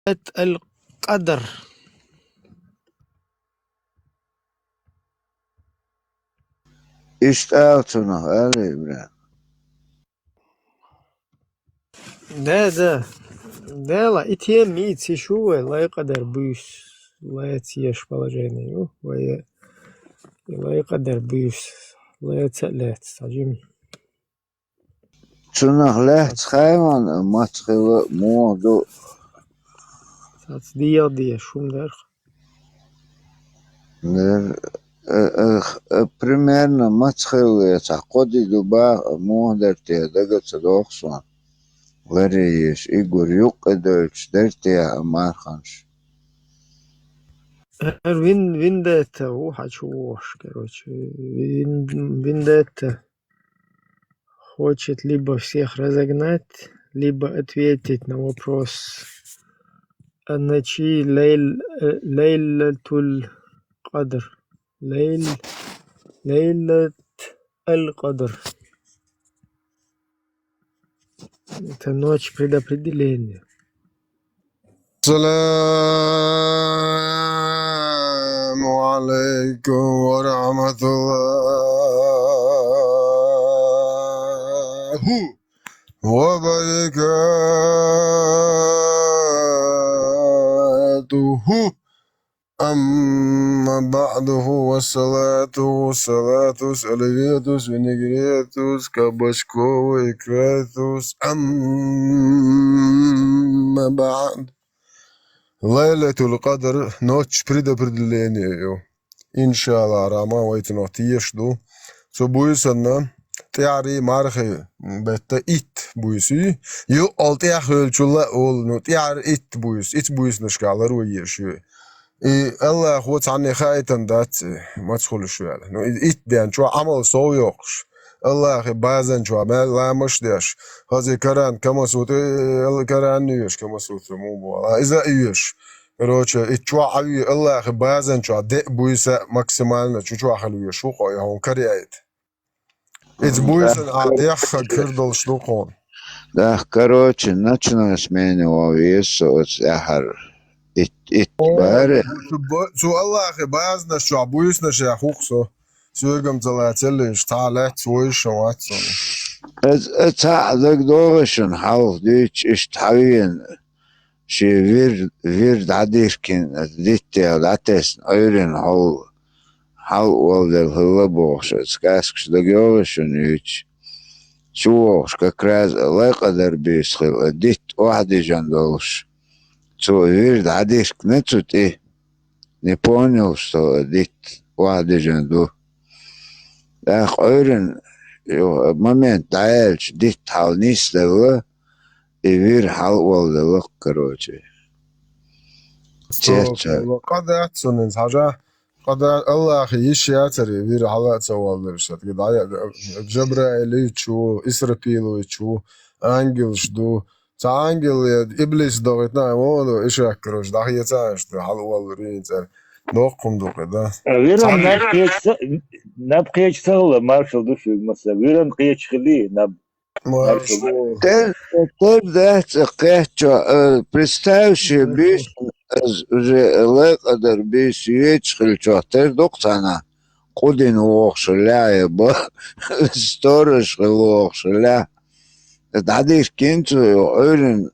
القدر. اشتغلتنا هذا إبراهيم. Да, и тем еще لا قدر بيش لا تيش положение لا قدر بيش لا تلات تعجم. شنو لهت خيمان ما تخيل موضوع. دي شو مدرخ. Примерно ما تخيل تعقدي دبا موضرتي دقت دوخصان. غريش إيجور يقدرش درتي ما خانش. وين ده هو حشوش короче. Вин ده хочет либо всех разогнать, либо ответить на вопрос ночи лейлатуль кадр. Лейлат аль-Кадр. Это ночь предопределения. السلام عليكم ورحمة الله وبركاته. أما بعده والصلاة سألياتوس ونجرياتوس كابشكو وإكراتوس. أما بعد ليلة القدر نوتش بريدا بريدلينيو إن شاء الله راما ويتنو تيشدو سو بويسنا تياري مارخي بتا إت بويسي يو ألتيا خلچولا أول نو تيار إت بويس نشكالر ويشيو الله خوت عني خايتن دات ما تدخل شوال نو إت ديان شو عمل صويوقش الله بازن شو لا مش داش هذي كران كما صوت الكران نيوش كما صوت مو بوا إذا إيش короче إتشوا عوي الله بازن شو ده بويسة ماكسيمالنا شو حلوية شو قوي هون كريات إت بويسة عاديخ كردل شو قون Да, короче, начинаем с меня вовесу от сахар. Ит баре. شو الله بازنا شو بويسنا شو خوخسو شو يقوم تلاتلش تعالت ويش واتسون اتعذق دوغشن حوض ديش اشتحوين شي ويرد عديركن ديتي العتسن ايرين حو والدل هلبوغش اتسكاسكش دقيوغشن يوش شوغش كاكراز لا يقدر بيسخل ديت واحد جندولش شو ويرد عديرك نتوت ايه не понял, что дит واحد جندو اخ ايرين момент дальше дит حال نيس لغا يوير حال والدل короче قد أحسن حاجة قد الله أخي يشياتري وير حالات سوالدرش قد جبرائيل شو إسرائيل شو أنجل شدو تا أنجل إبليس دوغتنا مولو إيش أكروش ده هي تاش ده حال والدرين تر نوقم دو كده ويرم نبقيش سهلة مارشال دوشي مثلا ويرم قيش خليه مارشال да, представь себе, уже лекадер бис вечер чотер доктана кудин охшля ба сторож охшля дадиш кинцу ойрен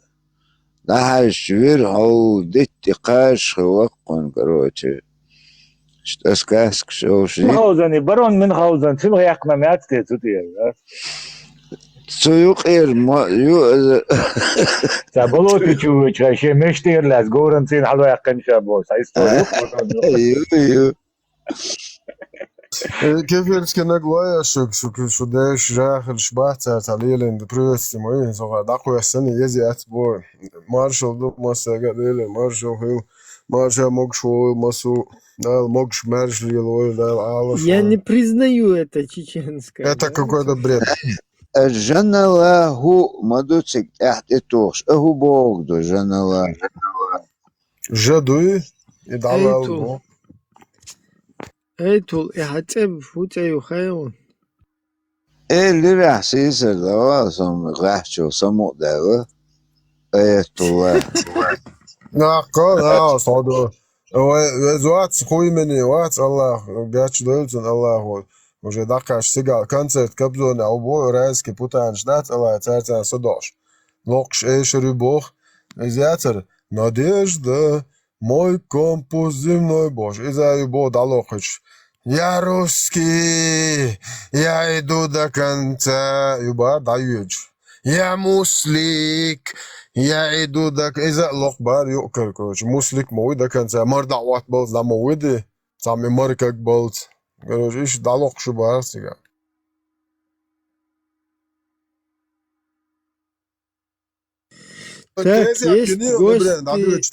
дahаш вир хау дит каш хвакон короче что сказка что Мюнхгаузен барон Мюнхгаузен чем яқна мятте тутия سويقير ما سابلوتي تشوي شيء مشتير لاس غورنتين حلو يقن شابوس ايوه كيف يرسكنا قوايا شو داش جاخل شبات تعليل اند بريس موي صغار داقو السنة يزي اتبو مارشال دوك ماسا قليل مارشال هيل مارشال موكشو ماسو دال موكش مارش ليلوي دال عالش Я не признаю это чеченское. это какой-то бред الجنة هو مدوتك تحت توش هو بوغدو جنة جدوي يدعى ايتول احتب فوتي وخيون اللي راح سيسر دوا سم غحشو سمو دوا ايتول قال صعود وزوات خوي مني وات الله جاتش دولتن الله هو وجه دقاش سيجال концерт كبزون او بو رايسكي بوتان شنات الله تاعتان صداش لوقش ايش рыбох زياتر надежда мой компас земной бож из-за его далокоч я русский я иду до конца юба даюч я муслик я иду до из-за лохбар يؤكل كوش مسلك موي до конца мар دعوات بلز دا مويدي سامي مركك بلز قالوش ايش دالوق شو بارسيقا Так, есть гости,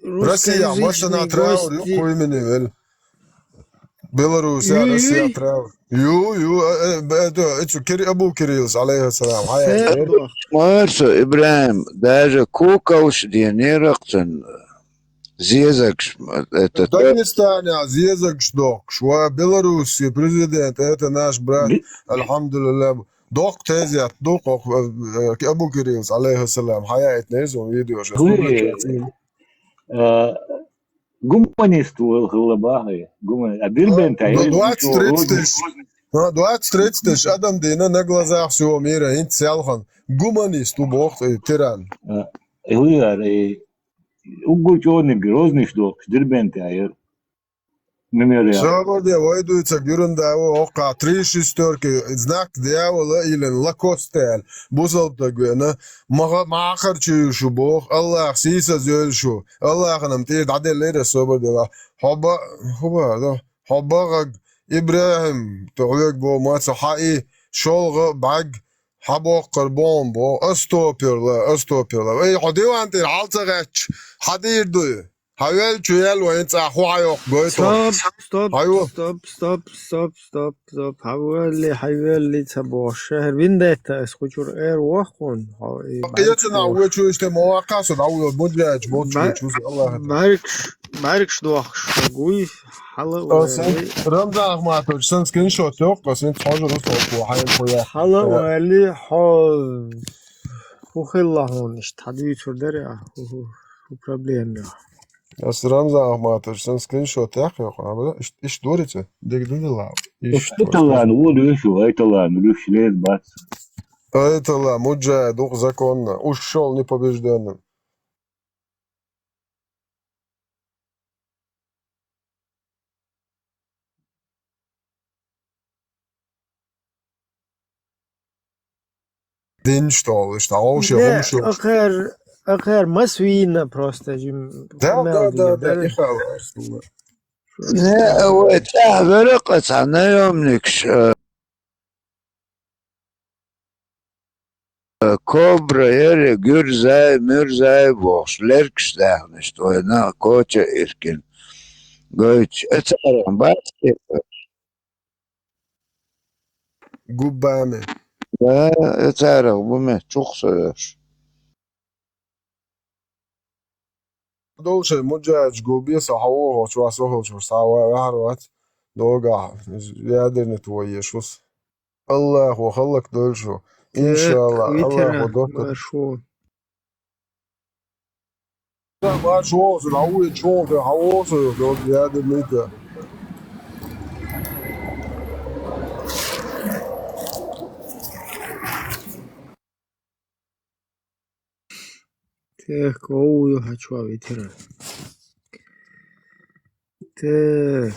Россия, машина русскоязычные траур, гости. хуй меня, вель. Белоруссия, Россия Ой-ой-ой. траур. Это Абу Кириллс, алейхиссалам. Садох. Мойрсо, Ибраим, даже кукауш дьянирактен зезакш, это Дагестане, Зезак Шдок, Шва, Белоруссия, президент, это наш брат, альхамдулилlah. Док тезят, док Абу Кириллс, алейхиссалам. Хаят незу видео, сейчас Гуманист глобагы. А Дербент, 20-30 тысяч адам дина на глазах всего мира, инт сялхан. Гуманист, убог, тиран. Угучоны грозный что Дербент, мемориал. Шабар войдуется Гюрендао, ока, 3 шестерки, знак дьявола или лакостель. Бузал тагвена, махарчу шубох, Аллах, сиса зюльшу, Аллах нам тирд адель лире собар дела. Хабагаг, Ибрахим, تغلق بو ما صحائي شلغ بعج حبو قربان بو استوبر لا اي حديو انت العالتغش حدير دو هايل تشيل وانت اخوايق بويتو Стоп. حوالي تبع الشهر وين داتا اسخوشور اير واخون قيتنا وچو است مواقع صد او مدرج الله ماركش دوخش قوي حلا رمضان اخماتو سن سكرين شوت yok قسن تخرج رسول حي حلا ولي حال خلهم مش تدوير دري проблем Рамзан Ахматович, сын скриншот яхи иш дорите, дегден дела. Это ладно, вот это ладно, лет бац. Это ладно, муджа, дух законно, ушел непобежденным. День что ли, что вообще اخر مسوينا просто да, لا وتعبرقت عنا يوم نكش كوبرا يري جرزاي مرزاي بوش لركش داخنش توينا كوتشا إركن قويتش اتعرم باتي губами. لا اتعرم بمه تخصيش Dolce مجاج جوبي صحوه وشو سهل شو سوا وهروات دوغا يادرنت ويشوس الله وخلق دولشو ان شاء الله الله ودوك شو ما شو زراوي شو ده هوس دو يادرنت Так, оу, хочу ветеран. Так,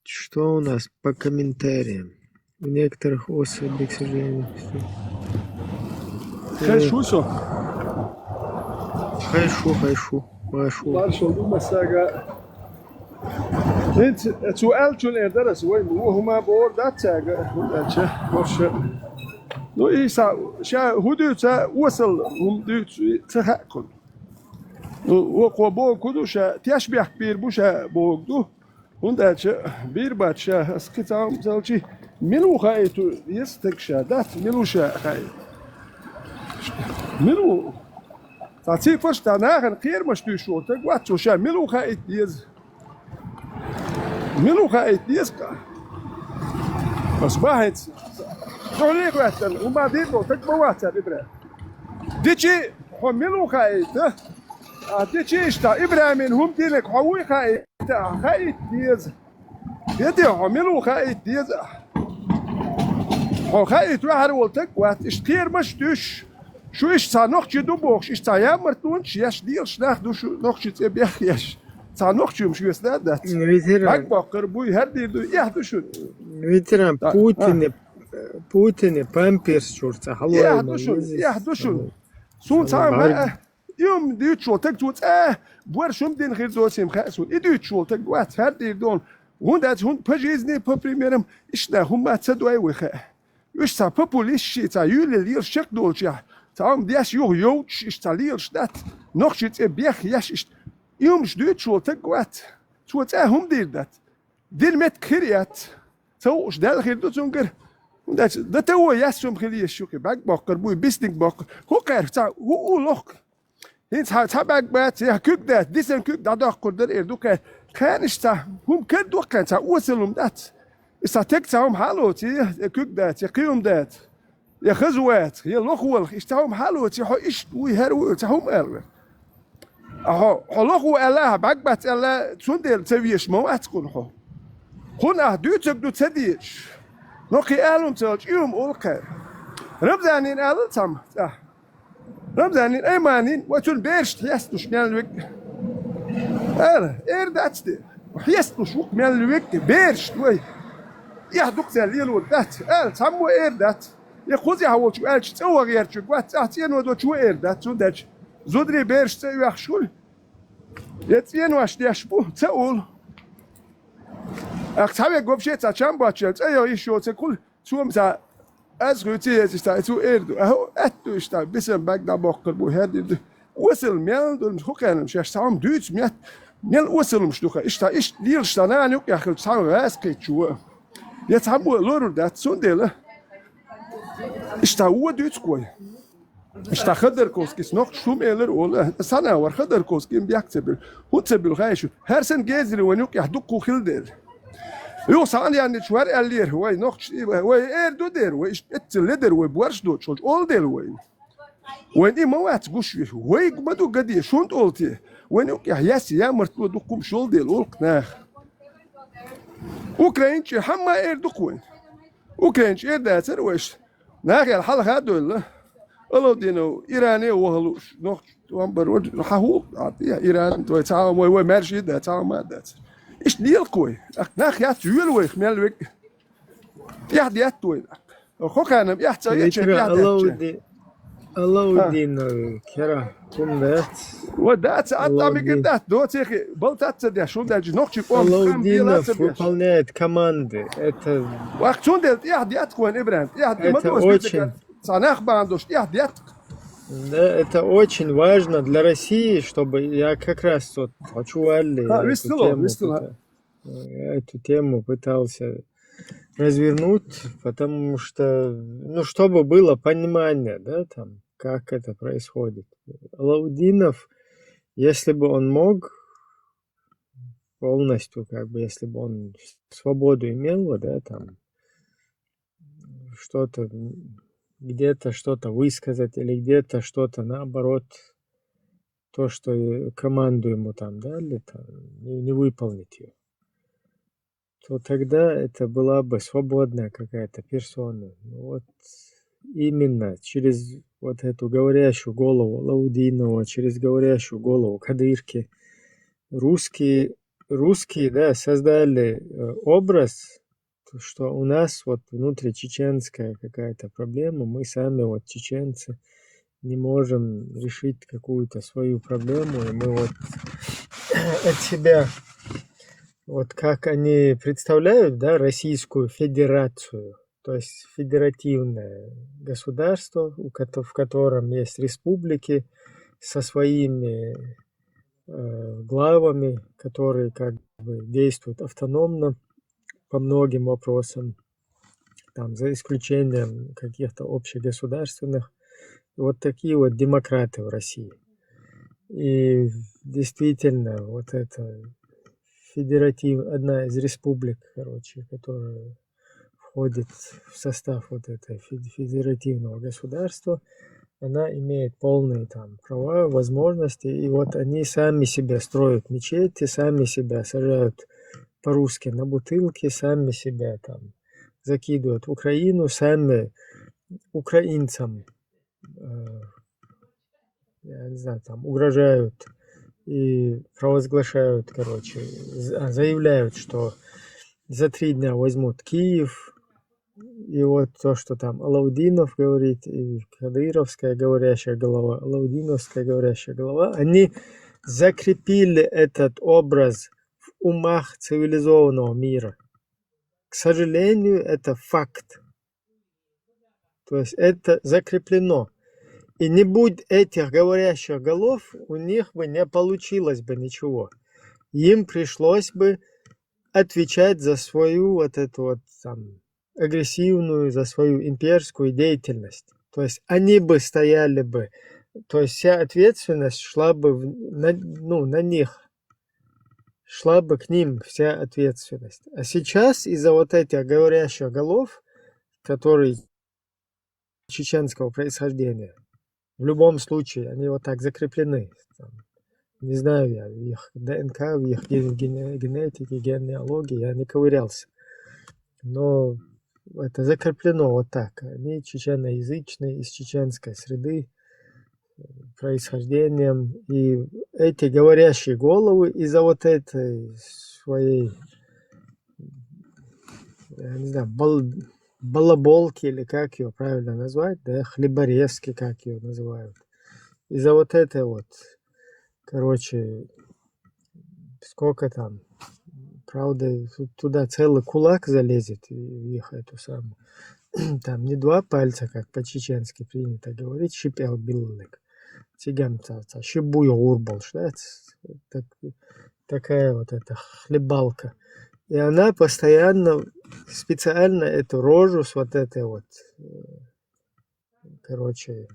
что у нас по комментариям? У некоторых особей, к сожалению. خشوشو Хайшу. مارشو دو مساقا انت سؤال شو الادرس وين وهما بور دات ساقا وش نو إيسا شا هدوتا وصل هم دوت تحقن وقوا بو كدو شا تشبيح بير بوشا بوغدو هندا شا بير بات شا اسكتام زلشي منو خايتو يستكشا دات منو شا خايت منو تعطيك فرش تناغن غير مش تشوتك واتشو شا منو خايت يز بس باهت شغليك واتن وما ديرو تكبر واتن إبراهيم ديتشي حملوا خايت تشيشتا إبراهيم هم دينك حوي خايت خايت ديز يدي حملوا خايت ديز خايت وحر ولتك وات اشتير مش دوش شو إيش تا نخشي دو بوخش إيش تا يامر تونش ياش ديلش ناخ دوش نخشي تبيخ ياش تا نخشي مش يسدادت ветеран, باقر بوي هر دير دو يهدوشون ветеран Путин памперс чурца يهدوشون سون سام يوم ديت شو تك توت بور شوم دين غير زوسيم خاسون يديت شو تك وات هر دير دون هوندات هون بجيزني ببريميرم إشنا هم ما تسدوا وخا إيش تا ببوليس شي تا يول لير شك دولش تاهم دياش يوتش إيش تا لير شدات نخشيت بيخ ياش إيش يوم شديت شو تك وات شو هم دير دات دير مت كريات تو إيش دال غير دوتونجر ده تو ياسوم خليه الشوكي باك باقر بوي بيستنج باقر هو قير تا هو لوك هين تا باك بات يا كوك دات ديسن كوك دا داقر در إردو كان إشتا هم كدو كان تا وصلهم دات إشتا تك تاهم حالو تي كوك دات يا قيوم دات يا خزوات يا لوخول إشتاهم حالو تي حو إش وي هرو تاهم أرو أهو لوخو ألا باك بات ألا تسوندل تبيش موات كون هنا دوتك دو تديش نوكي ألون تلج يوم أولكر رمزانين ألون تام رمزانين أيمانين وتون بيرشت يستوش من الوك داتستي وحيستوش وك من الوك بيرشت وي يهدوك تاليل ودات تامو دات يخوزي هاول شو تسوى غير شو قوات تحتين ودو شو دات سوداج زودري بيرشت يخشول يتين واش ديشبو تقول أكتبه قبشة تشام باشل أيوة يشوف تقول شو مسا أزغتي تشتا تو إردو أهو أتو تشتا بسم باك دا بقر بو هادي وصل ميل دول مش كانوا مش يشتاهم دوت ميل وصل مش دوخا إشتا إيش ليل شتانا نيوك يا أخي تشام راس كيتشوا يتعبوا لورو دات سونديلا إشتا هو دوت كوي إشتا خدر كوسكيس نوك شو ميلر ولا سنة ور خدر كوسكي بيكتبل هو تبل غايشو هرسن جازري ونيوك يحدقوا خلدل يو سان يعني شوار اللير هو نوخ هو دو دير هو اتلدر هو بورش دو شول اول دير وين دي موات غوش هو بدو غدي شونت اولتي وين يحياس يا مرتو دوكم شول ديل اولقناخ اوكرانش حما دوكوين اوكرانش داتر وش ناغي الحل هادو الله دينو ايراني وهلوش نوخ وامبر وحهو ايران تو تعاون وي مارشي دا تعاون ما داتر إيش ديال كوي أخناخ يا تجول ويخ مالوك يا ديات توي أخوك أنا يا تجيش يا Алаудин كرا كم دات ودات أنت مقدات دوت يا أخي بلتات تدي شو ده جنوكشي قوم Алаудин выполняет команды. Это وقتون ده يا ديات كوين إبراهيم يا دي ما очень, صناخ باندوش يا ديات да, это очень важно для России, чтобы я как раз вот хочу эту тему пытался развернуть, потому что, ну, чтобы было понимание, да, там, как это происходит. Алаудинов, если бы он мог полностью, как бы, если бы он свободу имел, да, там, что-то, где-то что-то высказать или где-то что-то, наоборот, то, что команду ему там дали, там, не выполнить ее, то тогда это была бы свободная какая-то персона. Вот именно через вот эту говорящую голову Алаудинова, через говорящую голову Кадырки, русские, да, создали образ, что у нас вот внутричеченская какая-то проблема, мы сами вот чеченцы не можем решить какую-то свою проблему, и мы вот от себя, вот как они представляют, да, Российскую Федерацию, то есть федеративное государство, в котором есть республики со своими главами, которые как бы действуют автономно по многим вопросам, там, за исключением каких-то общегосударственных. Вот такие вот демократы в России. И действительно, вот это одна из республик, короче, которая входит в состав вот этого федеративного государства, она имеет полные там права, возможности, и вот они сами себе строят мечети, сами себя сажают по-русски на бутылки, сами себя там закидывают в Украину, сами украинцам, я не знаю, там угрожают и провозглашают, короче, заявляют, что за 3 дня возьмут Киев. И вот то, что там Алаудинов говорит, и Кадыровская говорящая голова, Алаудиновская говорящая голова, они закрепили этот образ в умах цивилизованного мира. К сожалению, это факт. То есть это закреплено. И не будь этих говорящих голов, у них бы не получилось бы ничего. Им пришлось бы отвечать за свою вот эту вот там агрессивную, за свою имперскую деятельность. То есть они бы стояли бы, то есть вся ответственность шла бы на них, шла бы к ним вся ответственность. А сейчас из-за вот этих говорящих голов, которые чеченского происхождения, в любом случае они вот так закреплены. Там, не знаю я, в их ДНК, в их генетике, генеалогии я не ковырялся. Но это закреплено вот так. Они чеченоязычные, из чеченской среды, происхождением. И эти говорящие головы из-за вот этой своей, я не знаю, балаболки, или как ее правильно назвать, да, хлеборезки, как ее называют. Из-за вот этой вот, короче, сколько там, правда, туда целый кулак залезет в их эту самую. Там не 2 пальца, как по-чеченски принято говорить, шипел биллик. Тигамца, шибую урбал, да? Такая вот эта хлебалка. И она постоянно, специально эту рожу с вот этой вот, короче,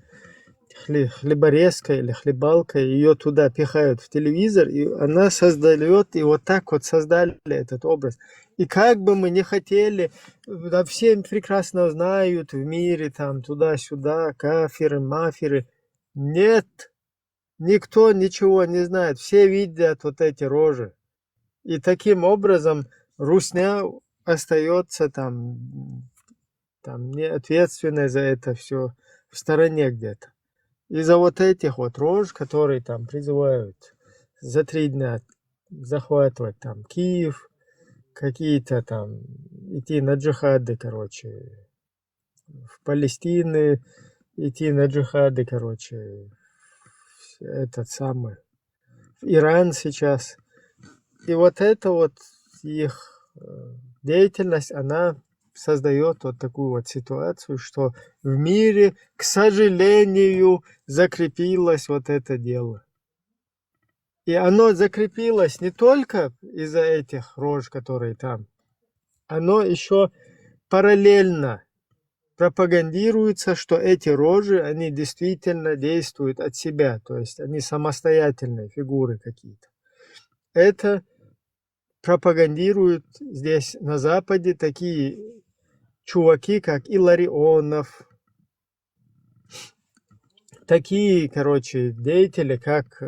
хлеборезкой или хлебалкой, ее туда пихают в телевизор, и она создает, и вот так вот создали этот образ. И как бы мы не хотели, да, все прекрасно знают в мире, там, туда-сюда, кафиры, мафиры. Нет, никто ничего не знает, все видят вот эти рожи. И таким образом русня остается там не ответственной за это все, в стороне где-то. Из-за вот этих вот рож, которые там призывают за 3 дня захватывать там Киев, какие-то там идти на джихады, короче, в Палестины, идти на джихады, короче, этот самый, в Иран сейчас. И вот эта вот их деятельность, она создает вот такую вот ситуацию, что в мире, к сожалению, закрепилось вот это дело. И оно закрепилось не только из-за этих рож, которые там, оно еще параллельно пропагандируется, что эти рожи, они действительно действуют от себя, то есть они самостоятельные фигуры какие-то. Это пропагандируют здесь на Западе такие чуваки, как Илларионов, такие, короче, деятели, как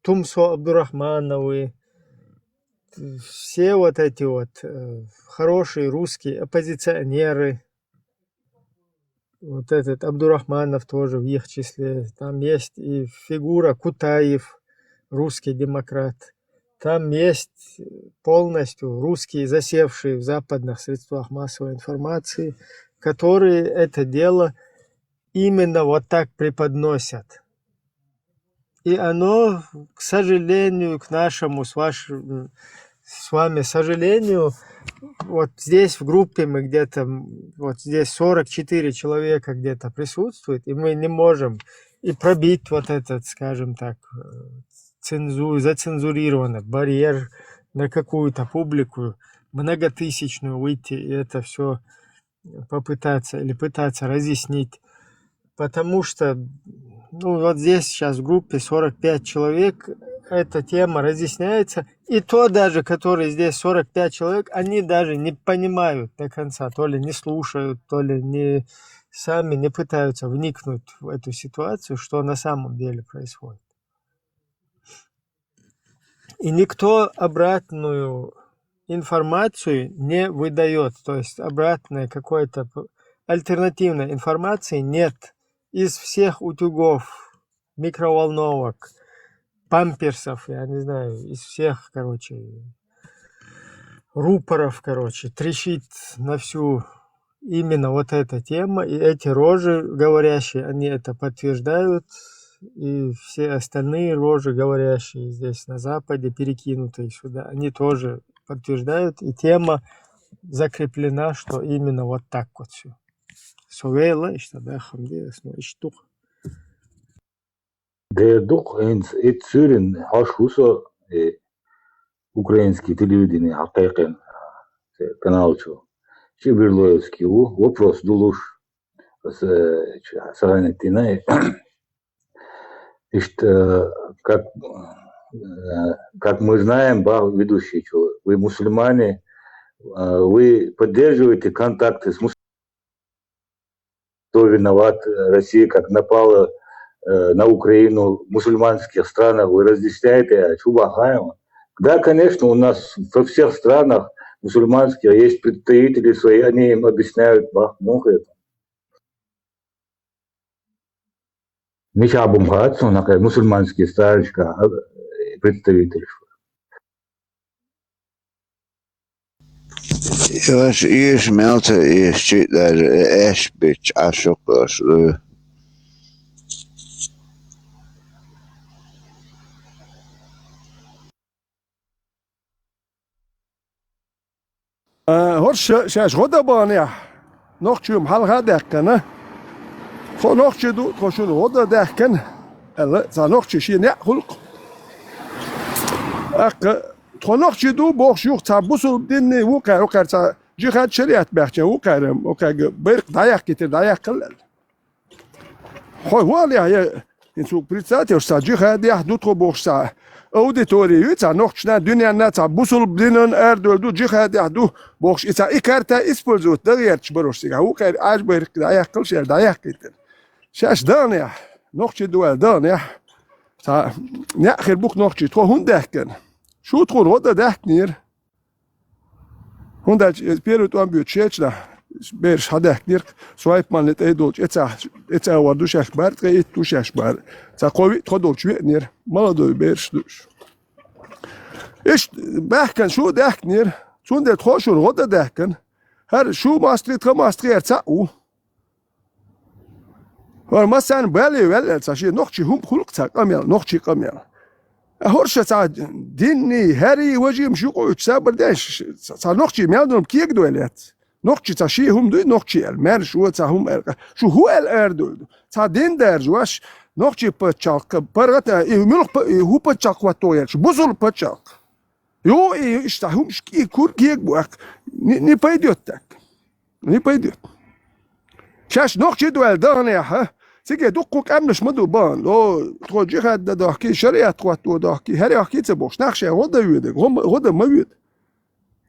Тумсо Абдурахмановы, все вот эти вот хорошие русские оппозиционеры, вот этот Абдурахманов тоже в их числе, там есть и фигура Кутаев, русский демократ, там есть полностью русские, засевшие в западных средствах массовой информации, которые это дело именно вот так преподносят. И оно, к сожалению, к нашему, с вами сожалению, вот здесь в группе мы где-то, вот здесь 44 человека где-то присутствует, и мы не можем и пробить вот этот, скажем так, зацензурированный барьер на какую-то публику многотысячную выйти и это все попытаться или пытаться разъяснить. Потому что, вот здесь сейчас в группе 45 человек, эта тема разъясняется, и то даже, которые здесь 45 человек, они даже не понимают до конца, то ли не слушают, то ли сами не пытаются вникнуть в эту ситуацию, что на самом деле происходит. И никто обратную информацию не выдает, то есть обратной какой-то альтернативной информации нет. Из всех утюгов, микроволновок, памперсов, я не знаю, из всех, рупоров, трещит на всю именно вот эта тема, и эти рожи говорящие, они это подтверждают, и все остальные рожи говорящие здесь на Западе, перекинутые сюда, они тоже подтверждают, и тема закреплена, что именно вот так вот все. Совейла, и что да, хамди, и штук. Дедух эт сюрин хашхусо украинский телевидение хакайкен каналчу. Чеберлоевский вопрос дулуш с Саранетиной. Как мы знаем, ведущий, вы мусульмане, вы поддерживаете контакты с мусульманами. Кто виноват? Россия как напала на Украину в мусульманских странах, вы разъясняете, Чубахаева. Да, конечно, у нас во всех странах мусульманских есть представители свои, они им объясняют Бахмух это. Миша Абумхат, он такой мусульманский старочка, представитель. Jos ismeltä iskitär espits asukas lyö. هرش شاش غدا بانيا نوخشوم حال غداكنا خو نوخشدو خوشون غدا داكن الا تا نوخشي شي نيا خلق اق تو نوخشدو بوخشوق تا بوسل ديني وقع تا جهاد شريعت بخچه وقع برق دايق getir دايق قلل خو واليا يا انتو بريتساتير سا جهاد يحدو تو بوخشا auditoriyu ta noqchna dünyanna ta busul bdinin erdöldü cihad yahdu box ita ikarta ispolzut da yerch barostiga u kar aj bayrik da yakıl şey da yakıtır şaş dan ya noqchi dual dan ya ta ne akhir buk noqchi to hundahken şu tqul roda dahknir hunda perut am bütçeçla ber hadahknir swipe manlet edolch etsa vardu şaş bar tqeit tu şaş bar تا قوي تقدر شوية مرضو بيرش دوش إيش بحكن شو دهكنير شو ندير تخشوا الغدة دهكن هر شو ماستري تخماستري ارتاقو هر مثلا بالي ولا تشي نقشي هم خلق تاق أمير نقشي قمير هرشة تا ديني هري وجي مشو قوي تسابر داش تا نقشي ميادون كيك دوالات نقشي تا شي هم دوي نقشي المر شو تا هم شو هو الأردو تا دين درجواش نوخشي بتشاق برغت يملق هو بتشاق واتويرش بوزل بتشاق يو اشتاهم شكي كور كيك بوك ني بايديوتك ني بايديوت شاش نوخشي دوال دانيا ها تيجي دقوك امنش مدو بان لو تروجي خد داكي شريعه تواتو داكي هري اكيد بوش نخشي غدا يودك غدا ما يود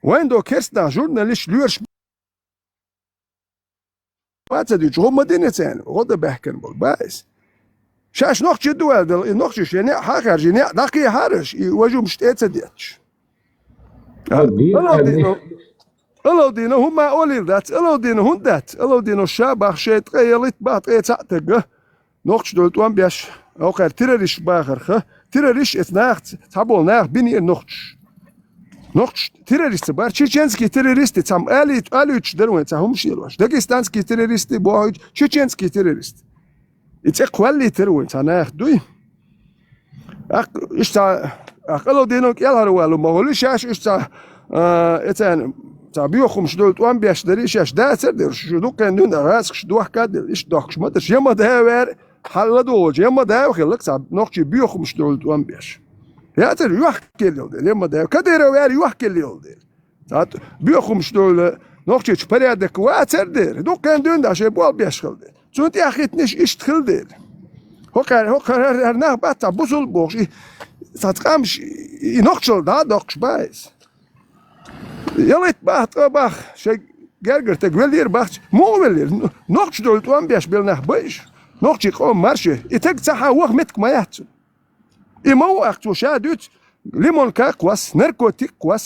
وين دو كيرستا جورناليست لورش واتدي جو مدينتين غدا بحكن بول بايس شاش نوخشي دوال دل نوخشي شني حاخر جني داكي هارش يوجو مش تيتديتش الو دينو هما اولي ذات الو دينو هندات الو دينو شابخ شيت قيلت باط قيتاتق نوخش دولت وان بيش اوخر تيرريش باخر تيرريش اتناخت تابول ناخ بيني نوخش تيرريست بار تشيچنسكي تيرريست تام اليوچ دروين تاهم شيلواش داغستانسكي تيرريست بوهج تشيچنسكي تيرريست It's equally true. It's an act, do you? It's a fellow dinner, Yellow, Moholish, it's an Tabiocum Shdult, one biash, the Rishash, that's it. You look and do the rask, Duakad, ish docs, Mother Yama there, Halado, Yama there, he looks up, Nochi Biocum Shdult, one biash. That's a Yuak killed, Yama there, Kadera, where you are killed. That Biocum Shdul, Nochich, Peria de Quater there, look and do that, she bought biashkeld. Zo'n die echt niet is het gilde. Hokker naar bata buzzelbox. Dat kams in ochtel daar doks bij. Je let bach. Zeg gergerte gwelir bacht mowelir noch stolt wan biash bel nach bish noch chi qom marshe itek saha wach met kmayat imo aktu shadut limon ka kwas narkotik kwas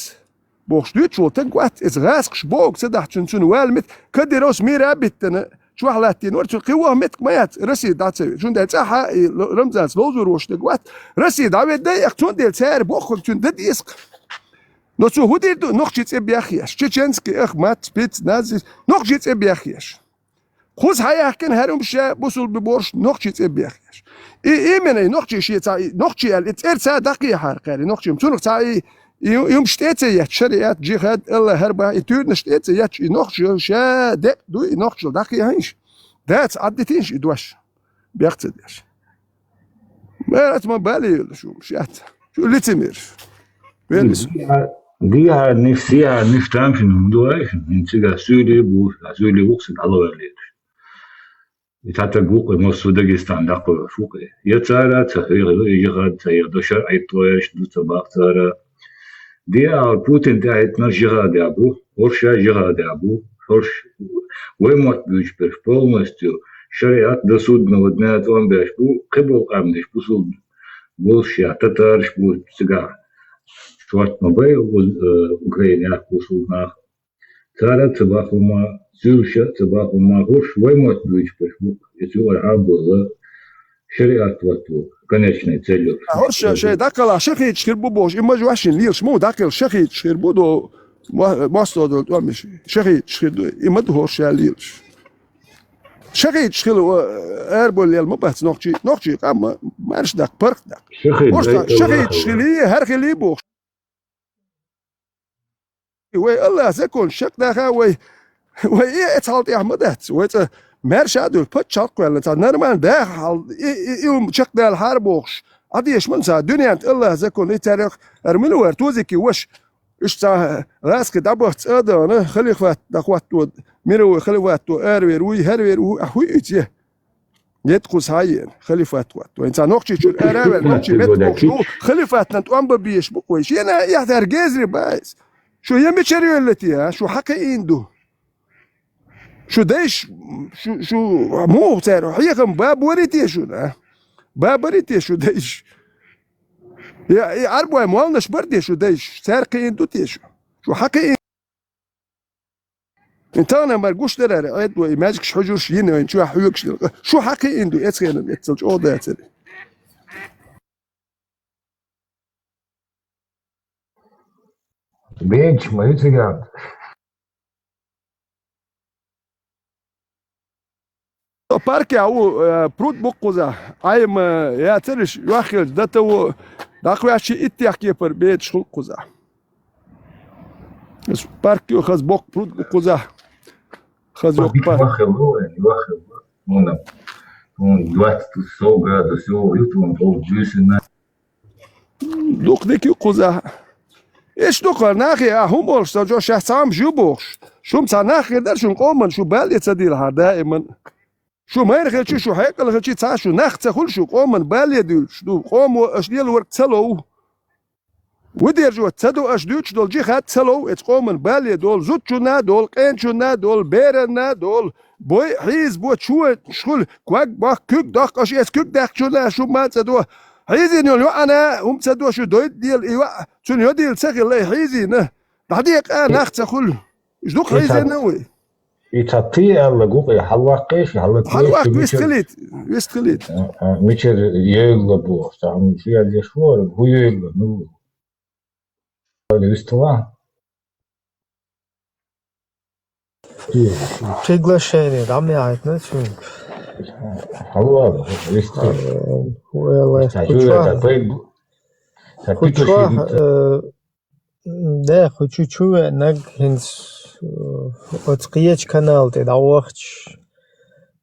boxdut shoten kwat is rask shbog sedacht shun wel mit kadiros mirabitna شو حالاتي نورت القوة متك ميات رسيد داتسوي شون ديل ساحة رمزانس لوزور وش تقوات رسيد عويد دايق تون ديل سعر بوخك تون دد يسق نوتسو هو ديل نوخشي تسيب يخيش تشينسكي اخ مات بيت نازيس نوخشي تسيب يخيش خوز هاي احكن هارم شا بوصل ببورش نوخشي تسيب يخيش اي مني نوخشي شي تاعي نوخشي الاتير تاع دقيقة حرقاري نوخشي متونك تاعي يوم شتيتي يا شريات جهاد الله هربا يتود نشتيتي يا نوخشي شا دو نوخشي دقيقة هينش دات عدتينش ادواش بيقتديش ما ما بالي شو مشات شو اللي تمر ديها نفسيها نفتهم شنو مدواش نتيجة سوري وقصد الله وليد يتعتقوق مصر داغستان داقو فوقي يتارا تهيغ يغاد تهيغ شرعي طويش دو تباق تارا ديها بوتين داعت نرجغا دابو ورشا جغا دابو ورش ويموت بيش برش полностью شريعت دا سودنا ودنات وان باش بو قبل قامنش بو سود بولشيا تتارش بو سيغار شوات مباي وأوكرانيا بو سودناخ تارا تباقوما زوشا تباقوما ورش ويموت بيش برش بو يتو العابو شريعت واتو конечной целью. ورشا شي داكلا شخي تشكربو بوش اما جواشين ليش مو داكل شخي تشكربو دو ماستو دو مش شخي تشكربو اما دو ورشا ليش شخي تشكلو اربول يل مبات نوخشي قام مارش داك برك داك شخي تشكلي هرخلي بوش وي الله سكون شك داخا وي اتحالت يا احمدات وي مارش ادول بتشاق ولا تا نورمال داخل يوم شك دا الحربوش عديش منسى دنيا الله زكون يتاريخ ارملو ارتوزكي وش اشتا راسك دابوت ادانا خليفات داخوات ميرو خليفات اروي روي هروي اخويتي يتقص هاين خليفات وات وانت نوقتي شو اراوي نوقتي متقو خليفات نتوام بيش بقويش انا يحضر جزري بايس شو هي مشاريو التي شو حكى اندو شو دايش شو مو بتاعه حقيقة باب وريتي شو ده باب وريتي شو دايش يا عربوا موالناش بردي شو دايش سارقي اندو تيشو شو حكى انت انا مرقوش دراري عيد ويماجكش حجوش ينو شو حيوكش شو حكى اندو اتسكن اتسلج او ده اتسلج بيج ما يتسجد باركي او برود بوقوزا ايم يا ترش واخر دتو داكو شي اتياكي بر بيت شو قوزا بس باركي خاز بوق برود بوقوزا خاز يوق بار واخر مونا دوات سوغا دو سو يوتون دو جوسنا دوق ديك قوزا ايش دوقر ناخي هم بولش جو شحسام جوبوش شو مصناخي در شو قومن شو بالي تدير دائما شو ما يرخل شو حيقل شي تاع شو ناخت كل شو قوم بالي دول شو قوم اش ديال ورك تسلو ودير جو تسدو اش دوتش دول جي خات تسلو اتقوم بالي دول زوتشنا دول قنشنا دول بيرنا دول بوي حيز بو شو شغل كواك باك كوك داق اش اس كوك داق شو ما تسدو حيزي نيو انا هم تسدو شو دويت ديال ايوا شنو يدير سخي الله حيزي نه بعديك انا ناخت كل اش دوك حيزي نوي يتطيع لقوقي حلوقيش حلوق ويستخليت ميشر يغلى بوش تعمل فيها دي شوار هو يغلى نو هذا يستوى Приглашение, да, мне айтна чун. حلوة يستوى والله да, хочу чуя наг хинс отскиеч канал те давахч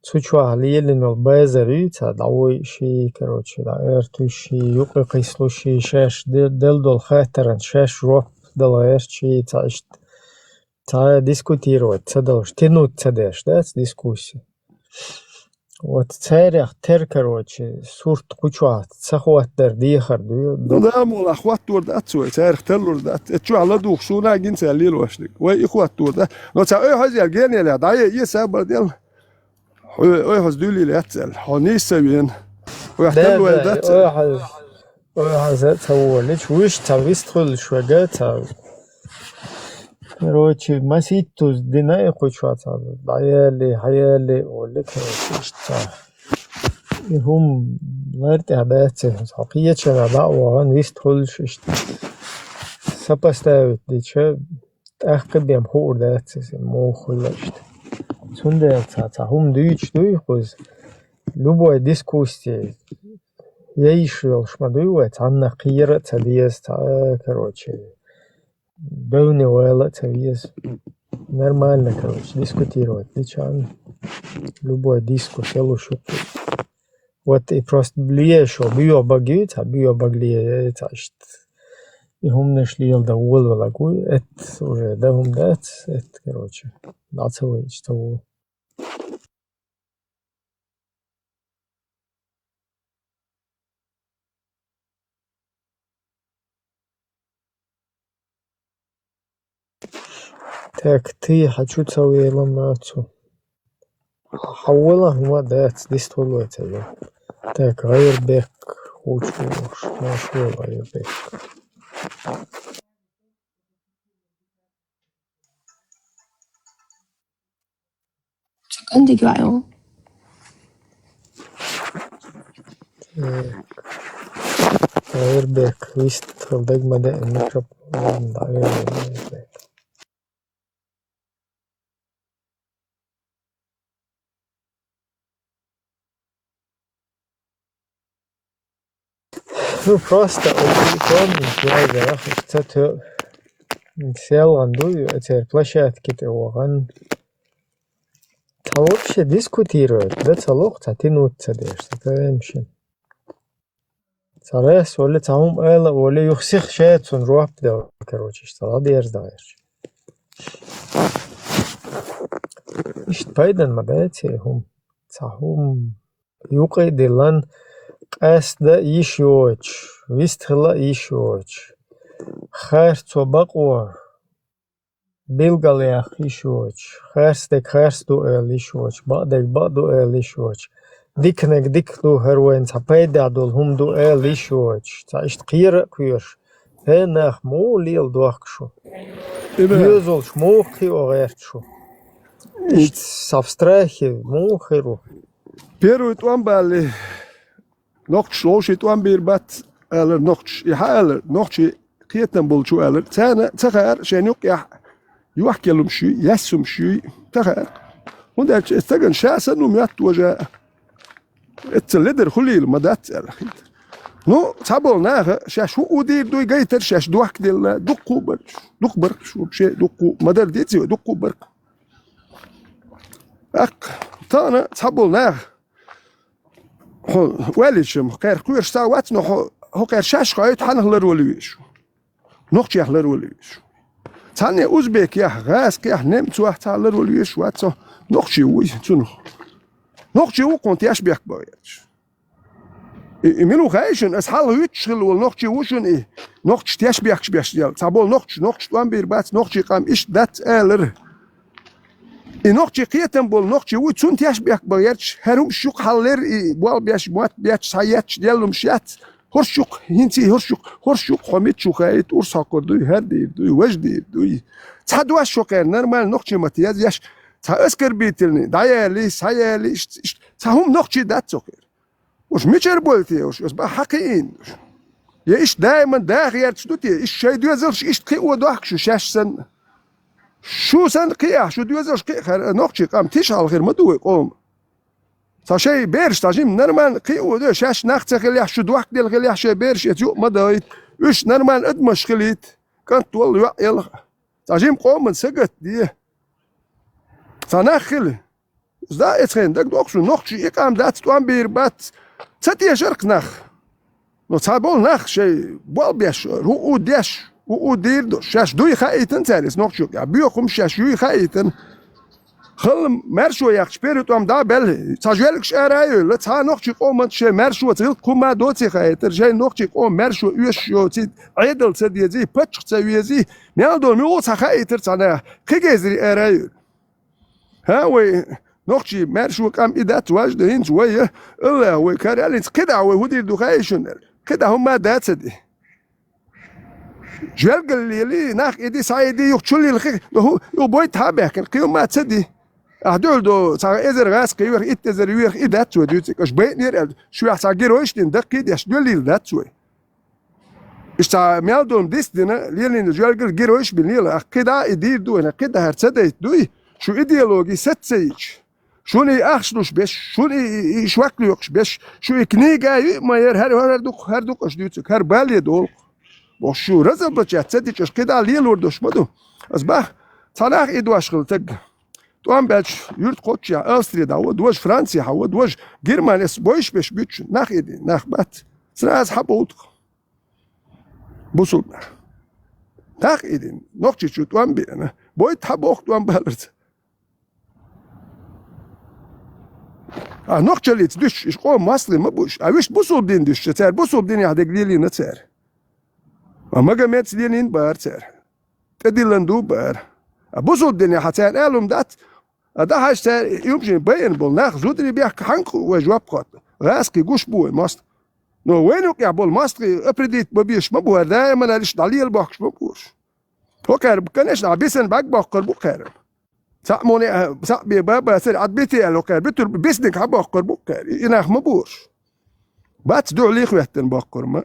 цучва лиелинол базарыца давой ши короче да эртуши юқы қислуши шаш делдол хатаран шаш роп далаерчи цашт та дискутировать цадалш тянуть цадеш да дискуссии Вот царях тер, короче, сурт кучуат, цахуаттер дихар, ده مول اخوات تور ده اتسوي تاريخ تلور ده اتشو على دوخ سونا جنس الليل واشلك وي اخوات تور ده لو تا اي هذا الجين يا داي يسبر ديال اي هز دولي لا تسال هوني سوين ويحتلوا ده واحد هو ليش وش تعرفت شو جاتا короче маситус динай кучуата даяли хаяли олик ишта هم مرت عبات حقيقة شنبع وغن ويست خلش اشت سبستاوت ديشا أخب بيم خور دات مو خلشت سنده تا هم دويش دوي خوز لبوي ديسكوستي يشيلش ما دوي تعنا قيرة تبيز تا короче بوني ولا تبيز нормально короче дискутировать дичан любой дискус я лучше Вот и просто ближе, биобаглие, это аж и هم нашли елда уол лагуй, это уже да هم дат, это короче, нацелый что. Так ты хочу целый ломаться. حولها هو دات ديستولو تايو так غير بيك وشوش مشهور غير بيك عندك واعي غير بيك ويست خلدك مدى الميكروب غير بيك Ну просто я кстати сел андую эти площадки он вообще дискутирует да целых тянутся дешь такая царес ولا تعوم эла ولا يخسخ شيء نروح ده короче что дерз даешь إيش بايدن ما بيتهم تعوم يقيد لان قصد يشوج ويستخلا يشوج خرصو بقور بيلغاليخ يشوج خرصدك خرصدو ال يشوج بعدك بعدو ال يشوج ديكنك ديكدو هروين تبايدا دول هم دو ال يشوج تعيشت قيرة كير هناخ مو ليل دوخشو يوزولش مو خيو غيرشو إيش سافستراخي مو خيرو Первый туан бали نقش روشي توان بير بات على نقش يحال نقش قيتن بولشو على تانا تغير شانيق يحكي لهم شيء يسم شيء تغير وده استجن شاسا وميات وجاء التلدر خلي المدات الأخير نو تابل ناغ شاش هو دير دوي جايتر شاش دوحك ديال دقو برش دق برك شو بشي دقو مدار ديتي دقو برك أك تانا تابل ناغ والشم قير كوير ساوات نو هو قير شاش قايت حنه لروليش نقش لروليش ثاني أوزبك يا غاز كيا نمت واحد لروليش واتو نقشي وي تنو نقشي و كنت يشبك بايش إميلو غايشن أسحال يتشغل والنقشي وشن إيه نقش تيشبك شبيش ديال تابول نقش توان بيربات نقشي قام إيش دات آلر نقطة قيتم بول نقطة وتون تياش بيك بغيرش هروم شوق حلر بوال بياش موات بياش ساياتش ديالهم شيات هرشوق هنتي هرشوق خميت شوقايت ورساقر دوي هردي دوي وجدي دوي تحدوا الشوقير نرمال نقطة متياز ياش تا اسكر بيتلني دايالي سايالي تهم نقطة دات سوقير وش ميشر بولتي وش بقى حقيقين يا إيش دايما داغيرتش دوتي إيش شاي دوزرش إيش تقيقوا دوحكشو شاش سن شو سن قيا شو دوزرش قيا نقطة قام تشعل غير مدوي قوم تاشي بيرش تاجيم نرمان قيقوا دو شاش ناخت غليح شو دوحك ديال غليح شاي بيرش يتيو مدايت وش نرمان ادمش خليت كانت تولي يلا تاجيم قوم من سقط دي تناخل زدا اتخين دك دوخشو نقطة يقام دات توان بيربات تتيا شرق ناخ نو تابول ناخ شي بوال بيش هو ديش هو دير دو شاش دوي خايتن تاريس نقطة يا بيوكم شاش يوي خايتن خل مرشو يخش بيرت أم دا بل تجوالك شعرايو لا تا نقشي قوم شيء مرشو تغل كوما دوتي خايتر جاي نقشي قوم مرشو يشو تي عدل تديزي بتش تسويزي نالدو ميو خايتر تانا كيجزري ارايو ها وي نقشي مرشو كام إدات واجد هين شوية إلا هو كارالين كده هو ودي دوخايشن كده هم دات دي جالق اللي ناخ إدي سايدي يقتشلي الخير هو بوي تابع كان قيوم ما تسدي أهدول دو صار إزر غاس قيور إتزر يوير إدات شو ديوتك أش بيت نير شو يحصل جيروش دق يد يشدول لي ذات شوي إيش تا ميالدون ديس دينا لين جالق جيروش بالنيل كده يدير دو أنا كده هرتسد دوي شو إيديولوجي ستسيج شوني أخشلوش بيش شوني يشوكليوكش بيش شو يكنيجا ما ير هر دوك أش ديوتك هر بالي دول وشو رزق بتشات ستيج أش كده لين وردوش مدو أصبح صلاح إدواش خلتك توام بلش يرد قوتشيا أوستريا داود دوش فرنسا هوا دوش جرمانيس بويش بيش بيتش ناخ إدي ناخ بات سناز حبوت بوصل ناخ إدي نقطة شو توام بينا بويت حبوك توام بالرت نقطة اللي تدش إيش قوم مصلي ما بوش أويش بوصل دين دش تار بوصل دين يهدق ليلي نتار أما جمعت لينين بار تار تدي لندو بار بوصل دين حتى قالهم دات ده هاشتر يمكن بين بالناخ زودري بيحكي حنكو وجواب قط غاسكي جوش بوي ماست نو وينك يا بول ماستري ابريديت ببيش مبوه دايما ليش دليل بوكش مبوش هو كان كانش عبيسن باك بقر بوكر ساموني سابي بابا سر عدبيتي لو كان بتر بيسنك حبقر بوكر يناخ مبوش بات دو لي خويتن بقر ما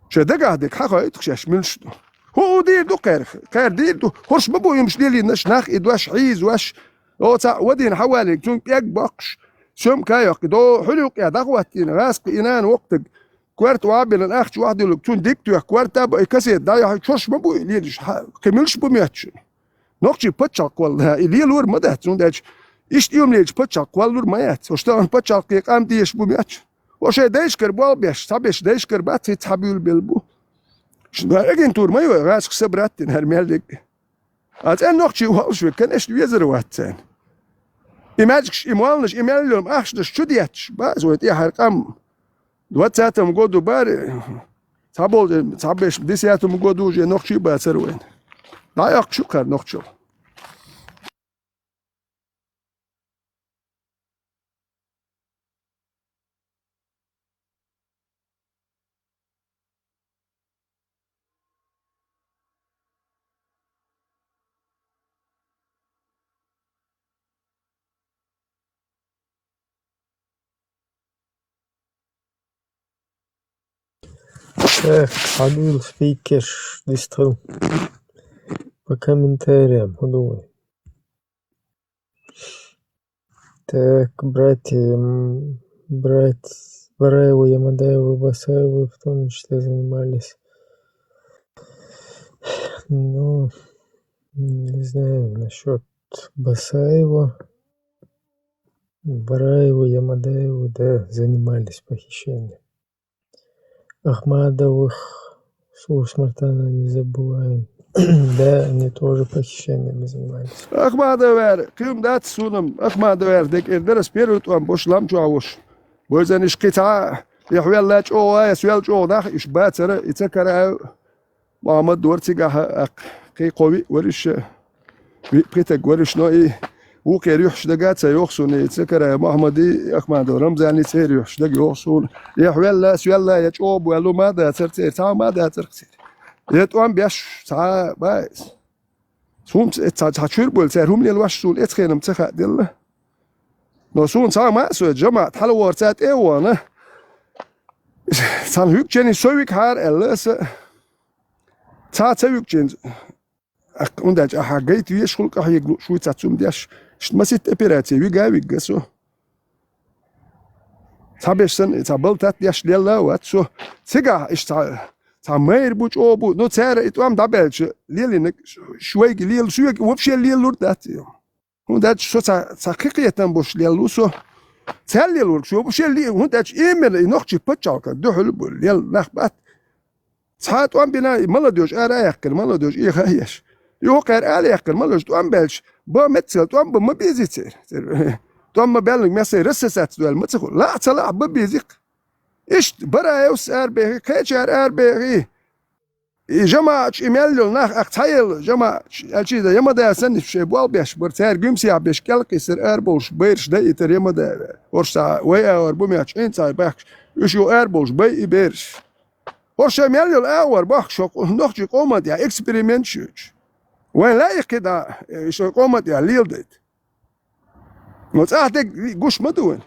شدق عندك حقا يتخشش منش هو دير دو كار دير دو هرش مبو يمش ليلي نشناخ إدواش عيز واش او تا ودين حوالي تون يك بقش شم كايق دو حلوك يا دغوتين راسك إنان وقتك كوارت وعبل الأخش واحد يقول تون ديكتو يا كوارت تابا كسيت دا شوش مبو ليليش كملش بمياتش نقشي بتشاق والله ليل ور مدات تون داش إيش يوم ليش بتشاق والور مايات وشتان بتشاق يقام ديش بمياتش وشي دايش كربوال بيش تابيش دايش كربات يتحبيل بالبو شنو هاجين تور ما يغاسك سبراتين هرميلك أتن نقشي وهالش كان إيش يزر واتن إماجكش إموالنش إمالهم أخشش شديتش باز ويتي حرقام دواتاتهم قدو بار تابول تابش ديسياتهم قدو جي نقشي باسر وين لا يقشو كار نقشو Так, Adil Speaker дистал по комментариям, думаю. Так, братья Бараева, Ямадаева, Басаева в том числе занимались. Ну, не знаю насчет Басаева. Бараева, Ямадаева, да, занимались похищением. Ахмадовых, Сурсмартана не забываем. Да, они тоже похищениями занимались. Ахмадовер, кем дат сунам, Ахмадовер, дек эрдерс перут вам бошлам чуавош. Возен ишкита, يحويل لاج او يسويل جو داخ ايش باتر يتكر محمد دورتيغا كي قوي ورش بيتك ورش نوي وكير يحش دقات يوخسون يتكر محمد احمد رمز يعني تير يحش دق يوخسون يحويل لا سويل لا يجوب ولو ما دا ترتير تا ما دا ترتير يتوان بيش تا بايس سوم تشير بول تيرهم لي الوش سول اتخينم تخا دله نو سون تا ما سو جماعه حلو ورتات ايوانا San hyggen søvik her ellers ta hyggen und der hagait wie schulka hyglu shuitsa zum der masit operatie wie gavig so tabessen tabeltat der schnella wat so siga ist ta mehr buch obu no tsara itwam dabelch lilin shweg lil shweg wobshe lil lurdat und der so taqiqiyatan bush lil so تهلل وركشوب وشيل هنداش إيميل نقشي بتشالك دحل بول يل نخبات ساعات وان بنا ملا دوش أرايك ملا دوش إيه خايش يوق آلي يقر ملوش دوام بلش با متسل دوام بما بيزيتر دوام بلنك مسي رسسات دوال متسخل لا تلا ببيزيق إيش برا يوس أربعي كيشار أربعي جماعة إيميل ناخ أختيل جماعة الشيء ده يوم ده سن في بوال بيش برتار جمسي عبيش كلك يصير أربعش بيرش ده يتر يوم ده ورشة ويا وربومياتش إنت باكش يشيو أربعش بي بيرش ورشة إيميل الأول باكش نخشي قومت يا إكسبيريمنت شوش وين لا كده شو قومت يا ليل ديت متأهدك جوش مدون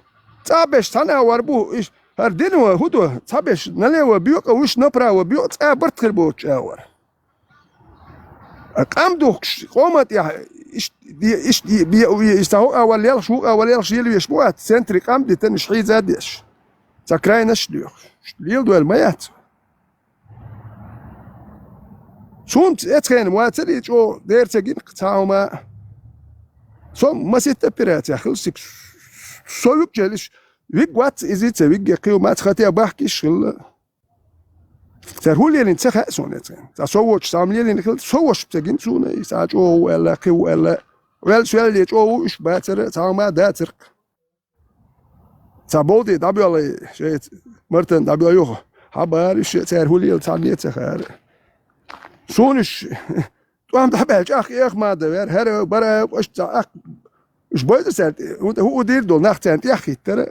تعبش تنا وربو إيش هردينو هدو تعبش نليو بيوك وش نبرا وبيوك برتخر بوش أور قام دوكش قومت يا إيش يستهو أول يلش يلو يشبوات سنتري قام دي تنشحي زاديش تكراينش ليو ليل دو الميات شون اتخين مواتري جو دير تجين قطعهما سوم ما سيتبرات يا خلصك سويك جالش ويك وات ازيت ويك يقيو ما تخاتي بحكي شغل ترهولي اللي نتسخ سونتين تصوش تعملي اللي نخل تصوش بتجين سونه يساجو ولا قيو ولا سؤال يجو ايش باتر تعما داتر تابودي دبل شيء مرتن دبل يوه حبار شيء ترهولي تعملي تخار شونش توام تحبهج اخ ما دبر هر برا واش اخ ايش بايد سالت هو دير دول ناخت انت يا اخي ترى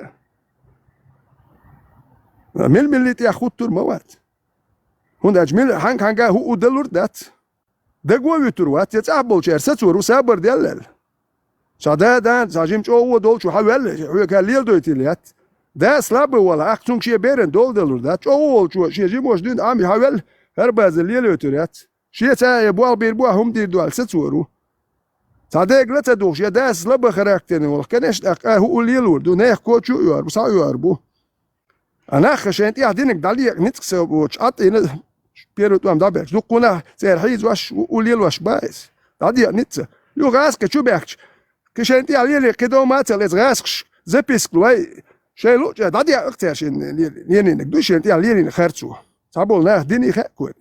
مل ملي يا خو تور موات هون اجمل هانكا هو دلور دات دغو يتروات يتعبل جرسه تورو صبر دلل شادا دا زاجيم جو دول شو حول هو قال لي دويتيليات دا سلاب ولا اخ شي بيرن دول دلور دات جو شي جيموش دين عم حول هرباز اللي يتريات شي تا يبوال بيربوا هم دير دول ستورو صدق لا تدوش يا داس لبا خراكتني ولا كانش هو اللي يلور دون هيك كوتشو يور بس يوربو انا خشنت يعدينك داليك نتكسب وتشاطي بيرو توام دابك دوقنا سير حيز واش وليل واش بايس دادي نت لو غاسك شو بيحكي كشنت عليه كده ما تلز غاسكش زبيسك لوي شي لو دادي اختياشين لينك دوش انت عليه خرطو صابولنا ديني خكوني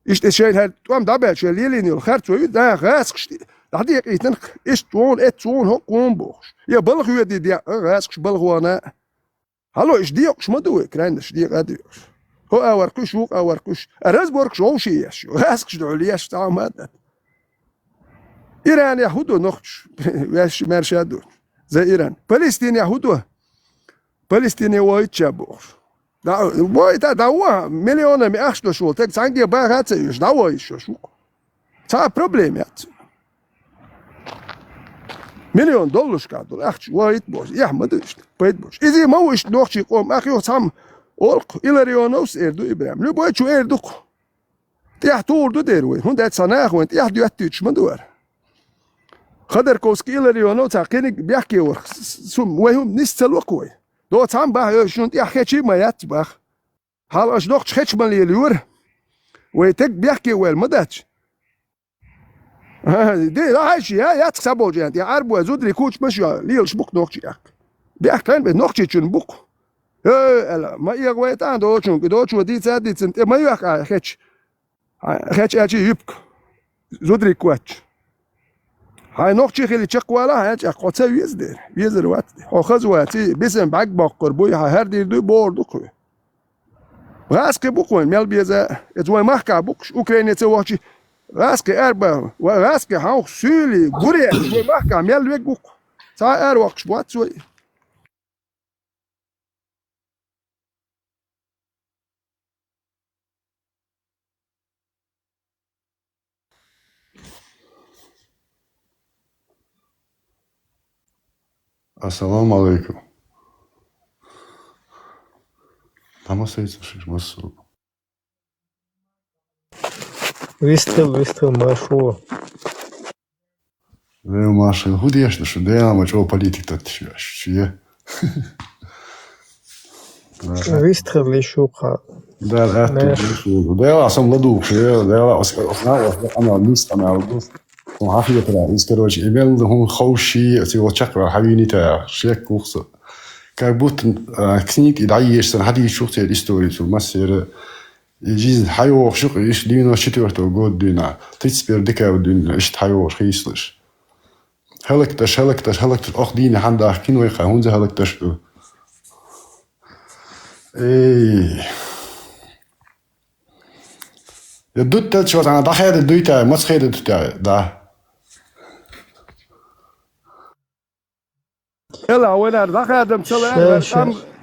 إيش تشيل هاد توام دابك شي ليلي الخرطو دا غاسكش دادي يتنخ إيش تون هو كومبوش يا بلغ يدي دي غاسكش بلغوانا هلو إيش ديوكش ما دوي كراندش ديك أديوش هو أوركش أرز بوركش وشيش غاسكش دعوليش تاع مادة إيران يهودو نخش واش مرشادو زي إيران فلسطين يهودو فلسطين وايد شابوش وايد دعوة مليون مئة شو تك سانجي باغات يش دعوة يش شو تا بروبليمات $1,000,000 قادو أخش وايد بوش يحمد إيش وايد بوش إذا ما وش نوخش يقوم أخي وسام ألق إلى ريونوس إردو إبراهيم لو بايد شو إردوك تيح تور دو ديروي هون دات صناخ وين تيح دو يتيش مدور خدر كوسكي إلى ريونوس تاقينك بيحكي ورخ سم وهم نستلو كوي دو تام باه شنو تيح خيتشي ما يتباخ حال أش نوخش خيتش من اليور ويتك بيحكي ويل مداتش دي لا هالشي يا تكسبوا جانت يا عربوا زودري كوتش مش ليش بوك نوكشي بيحكي بنوكشي تشون بوك لا ما يغويت عنده تشون كدوتش ودي تسدي تنت ما يحكي خيتش أجي يبك زودري كوتش هاي نوكشي خلي تشق ولا هاي قوتها يزدر وقت هو خزواتي باسم بعق بقر بوي هر دي دو بوردو كو راسك بوك وين مال بيزا اتوي محكا بوك اوكرانيا تواتشي راسك أربعة وراسك هاو سولي غوري شو محكا ميل ويك بوك تا أروق شوات شوي السلام عليكم. Там слышишь массу. Выстрел, Машу. Да, Маша, худеешь, что да, мы чего политик-то еще. Выстрел еще ха. Да, да, сам ладу, да, أنا نص وعافية ترى إسكروش إيميل هم خوشي سوى شكرا حبيني تا شيك وخص كاربوت كسنيك إدعيش سن حدي شوختي الإستوري سو مسير يجيز حيوخ شق إيش دينا شتورتو جود دينا تسبير دكا دينا إيش حيوخ خيسلش هلكتش أخ دينا حدا حكين ويقع هون زي هلكتش دو إيه يدوت تلشوت أنا دخير الدويتا ما تخير الدويتا ده يلا وين داخل ادم تلا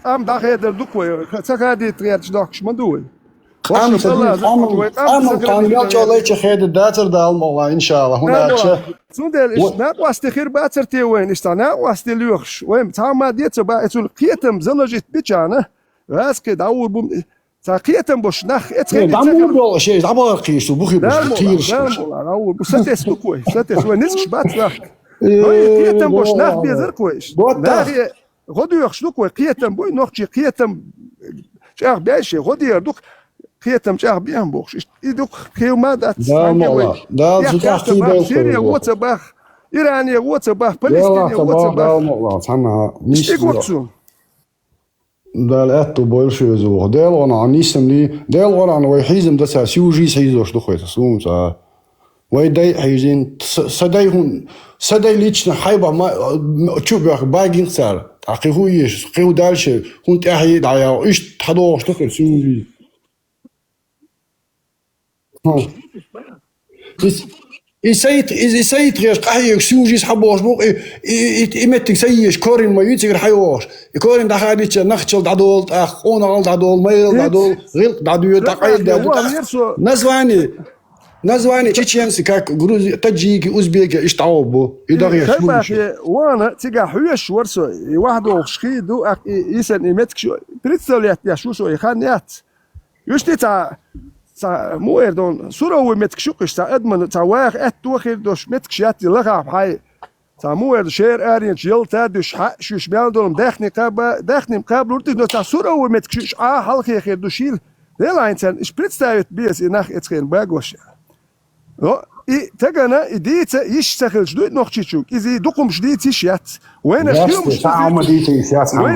ام داخل دوكوي سكادي ترياتش دوكش مدول أم كان يوتشو ليش خير الداتر ده الموضوع إن شاء الله هنا سندل إيش ناقص تخير باتر تي وين إيش ناقص تليوخش وين تعمل ديت بقى تقول قيتم زلجت بيجانا راس كده أول بوم قيتم بوش نخ إتخيل دعمو بول شيء دعمو قيس وبخي بختير أول بستس كوي ستس وين نسخ باتر قيتم بوش نخ بيزر كويش ناخي غدو يخش دوك قيتم بوي نخشي قيتم شاخ بيشي غدو يردوك قيتم شاخ بيان بوخش يدوك قيو ما دات دا زوجاخ بيبل سيريا واتساباخ إيرانيا واتساباخ فلسطينيا واتساباخ تمام نيش دال اتو بولشو زو دال انا نيسم لي دال انا ويحيزم دسا سيوجي سيزوش دخويت سوم تا ويداي حيجين سداي ليتشنا حيبه ما تشوف باغين صار اخيو يش خيو دالش كنت احي دايا ايش تحضوش دخل سيوجي إسيت غير قحيك سوجيس حبوش بوق إمتك سيش كورين ما يتسير حيوش كورين دخلت نختشل دادول أخ أنا دادول ميل دادول غلق دادو تقيد دادو نزواني تشينسي كاك جروز تجيك أوزبيك إيش تعوبه يدغي سوجي وانا تيجا حيوش ورسو واحد وخشيدو يسن إمتك شو بريتسوليات يا شو سو يخانيات يشتي تا مو اردون سورو متكشوقش تا ادمن تا واخ اتوخير دوش متكشيات لغا بحي تا مو ارد شير ارين جيل تا دوش حق شوش بياندولم داخني مقابل ورد نو تا سورو متكشوش حلقي خير دوشيل ديلاين تن شبريتستايت بيس اناخ اتخين باغوش اي تاغانا ايديت يشتغل جدود نوختشوك ازي دوقم جديد تيشيات وين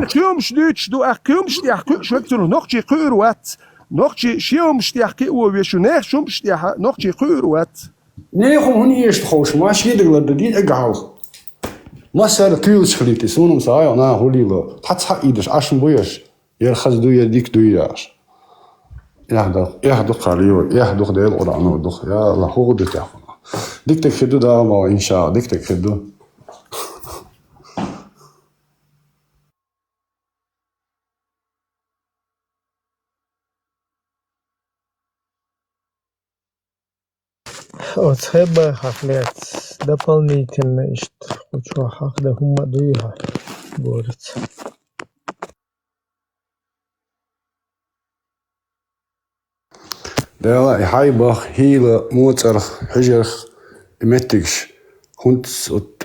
خيوم جديد شدو اخيوم شدي اخيوم شوكتو نوختشي قيروات نوختشي شيوم شتيحكي وبيشو نيخ شوم شتيح نوختشي قيروات نيخم هني يشتخوش ما شيدك لدين اقعو ما سار كيلش خليتي سونم سايا انا هوليلو تحت ايدش عشان بويش يرخص دو يديك دو ياش يهدق عليو يهدق ديل قرانو دق يا الله هو دك يا ديك تكدو دا ما ان شاء ديك تكدو Отсхеба хахлет дополнительно ишт хочу хахда хума дуиха борется. Да хайбах хила моцар хижерх иметикш хунт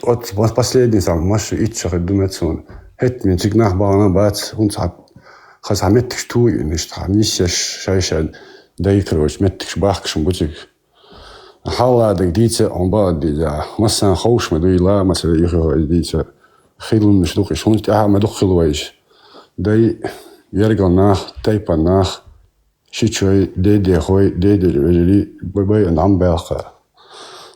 от последний сам маш итшах думецон хет мен зигнах баана бац хунт хас хаметикш ту ниш хамишеш шайшан дайкрош метикш бахкш бутик حالا دیگه آن بعد دیگه مثلا خوش مدویلا مثلا یه دیگه خیلی مشدوقش هونت مدوخل وایش دی یرگان نخ تایپا نخ شیچوی دیده خوی دیده وجلی بای نام باخه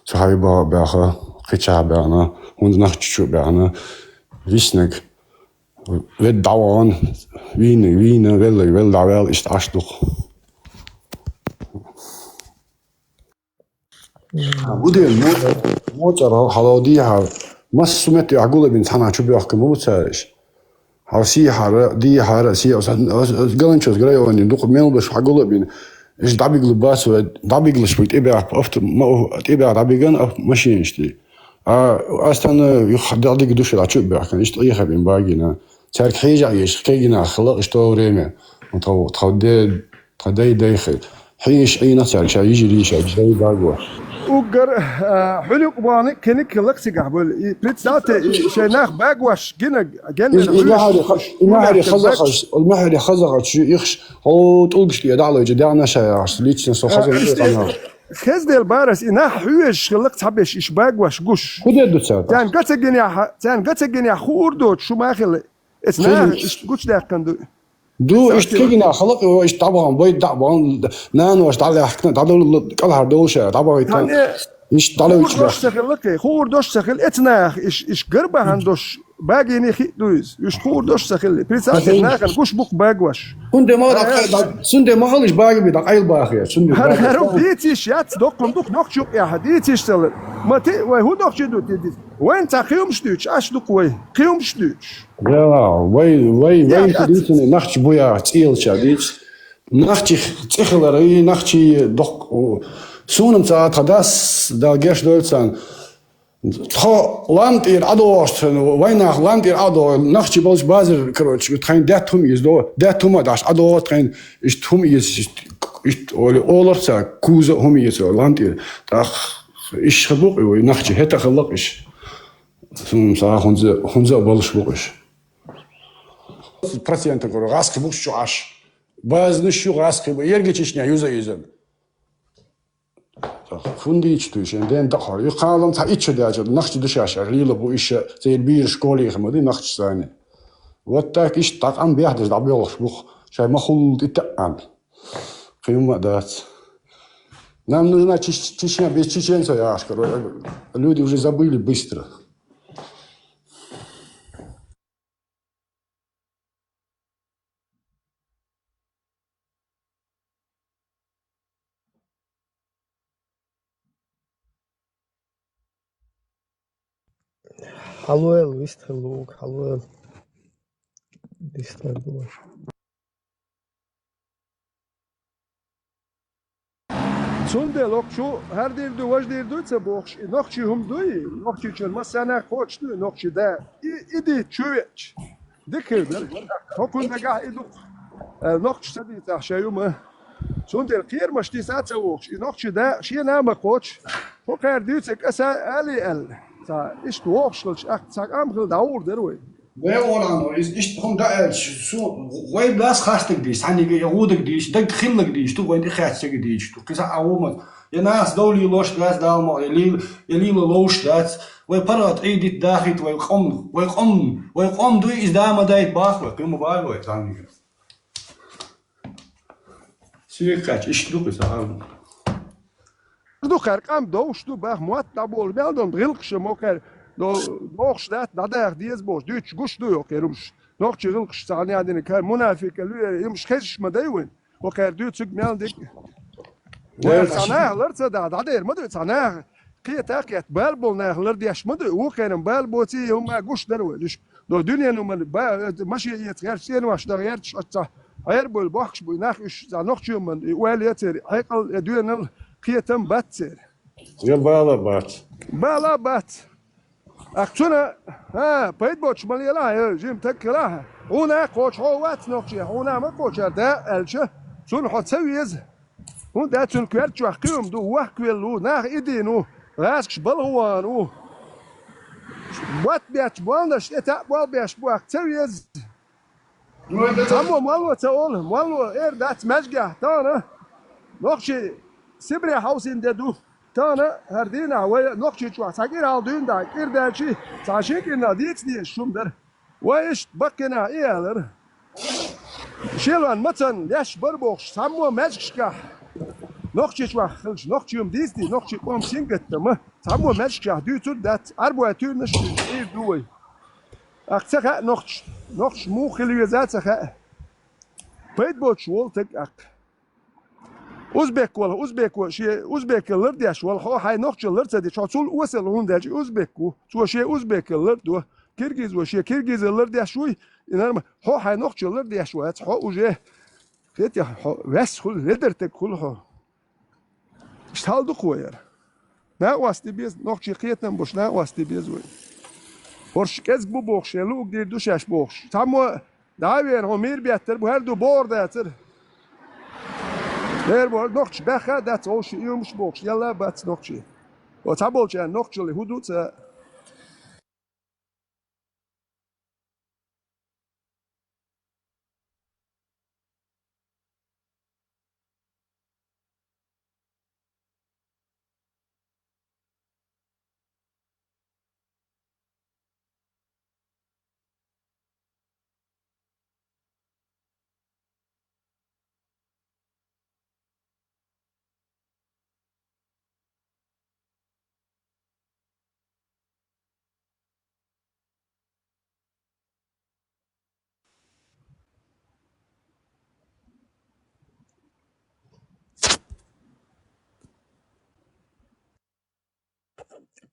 صحابی با باخه خیچه بانا هوند نخ چیچو بانا ویسنگ ود دوان وینه ول داوال is ashdoch ودي موتر حلوديها مسمت يعقول بين سنة شو بيحكي مو بتسارش هرسي حر دي حر سي قالن شو قراي واني دوق ميل بس عقول بين ايش دابي لباس ودابي لش بيتبع افت ما تبع دابي جن ماشي نشتي اصلا يخدع ديك دوش لا شو بيحكي ايش طريقه بين باقينا تارك حيجه ايش كينا خلق اشتو ريمه تخدي داخل حيش اي نصر شا يجي لي شا جاي باغوا وقر حلو قباني كنك لقسي قبل بريتسات شيناخ باغواش جن المهري خزقش يخش هو تقولش لي دعلو جدعنا شا ليتش سو خزق خزدل بارس إنها حويش خلقت حبش إيش باغواش قش خدي دوتسات تان قتجني خور دوت شو ما خل اسمها إيش قش ده كندو دو اشتكينا خلق واش طبعا بيت طبعا نانو واش طلع حكنا طلع كلها دوشه طبعا يعني ايش طلع خوردوش يشبح سخل لك خوردوش سخل اتناخ ايش قربه هندوش باقي نخي دوز ايش خوردوش سخل بريسات ناخن كوش بوك باقوش سنده ما سنده ما خلش باقي بيدق ايل باقي سنده هرب ديتيش يات دوكم دوك نوكشوك يا حديتيش تل ما تي وهو دوكشدو تدي وين تا قيوم شتوش اش دوك وي قيوم شتوش يا وي خديتني نختي بويا تيل شاديت نختي تخلري نختي دوك سونم تا تداس دا گش دولسان تخو لاند إير أدوست وينах لاند إير أدو نختي بولش بازر كروتش تخين داتهم يزدو داتهم داش أدو تخين إيش تهم يز إيش أولرسا كوزا هم يز لاند إير تخ إيش خلق وي نختي هتا خلق إيش سونم سا خنزا بولش بوش процент говорю раски буш чуаш базны шу раски ергечишня юза юзен фундич туш энден дахар юқалам та ичче дажа нахчи душаш рила бу ише зел бир школе хмади нахчи сане вот так иш так ам бяхдес да бёлш бух шай махул иттан кыйма дат нам нужна Чечня без чеченца я скажу люди уже забыли быстро. Hallo, Mr. Luke, hallo. Mr. Luke. سنده لوك شو هر دير دو واش دير دو تبوخش نوخشي هم دوي نوخشي چون ما سنه خوش دو نوخشي دا ايدي چويچ دكر در هكون دغا ايدو نوخش تدي تا شيوم سنده الخير مش دي ساعه تبوخش نوخشي دا شي نام خوش هو كار ديتك اسا الي ال تا ايش توخش اخ تاك ام خل داور دروي Wij worden is gewoon dat zo wij blaas gastig die staan die jodig die dat gillig die toe wij die gastig die toe kisa awom je naast doli los blaas dalmo je lilo los dat wij parat dit dagit wij om doe is daar maar dat baag we kunnen bij wij dan niet zie ik het is doe is aan دو خرقم دوش دو بخ موت دبول بلدم غلقش موکر دو نوخش دات نداخ ديز بوش دوش گوش دو يوكيرمش نوخش غلقش ثاني عندنا كان منافق يمش خشش مدايون وكار دو تسق مالدك سنه لرت دا داير مدو سنه قيتاقيت بالبول ناخلر ديش مدو وكان بالبوتي هم گوش دروش دو دنيا نو ماشي يتغير واش دغيرش غير بول بوخش بو ناخش نوخش من واليتر هيقل دنيا قيتم باتر يا بالا بات اكتنا ها بيت بوتش مليلا جيم تكلا هنا كوتش هو وات نوكشي هنا ما كوتش دا الشه سون حط سويز هون دا تون كويرتش وحكيهم دو وحكيلو ناخ ايدينو راسكش بلوانو وات بياتش بوالنش اتا بوال بياش بوك سويز تمو مالو تقول مالو اير دات مجگه تانا نوكشي سبري هاوسين ددو تانا هردينا ونوكشي شو ساكير aldığın da kirderçi saşekina diye şumder وإيش بكنا إيالر شيلان متن ليش بربوخ سامو مشكا نوكشي شو خلش نوكشيوم ديستي نوكشي قوم سينجتما سامو مشكا ديتو دات أربعة تونش إيه دوي أكتسخ نوكش مو خليزات سخ بيت بوتش ولتك أك Uzbek şey Uzbekler diye şu hal hay nokçalar dedi çaçul usul hun dedi Uzbekku şu şey Uzbekler do Kirgiz ve şey Kirgizler diye şu inanma ho hay nokçalar diye şu ha uje fet ya ves hul ledertek kul ho işte haldu koyar ne vasti biz nokçı qiyeten boş ne vasti biz ve horş kez bu boğşelu dir düşeş boğş tam o daha ver ho mir biyetter bu her do borda yatır Der wordt nog becha dat als je iemand box jelle bats nog je. Wat habol je nog je hoe doet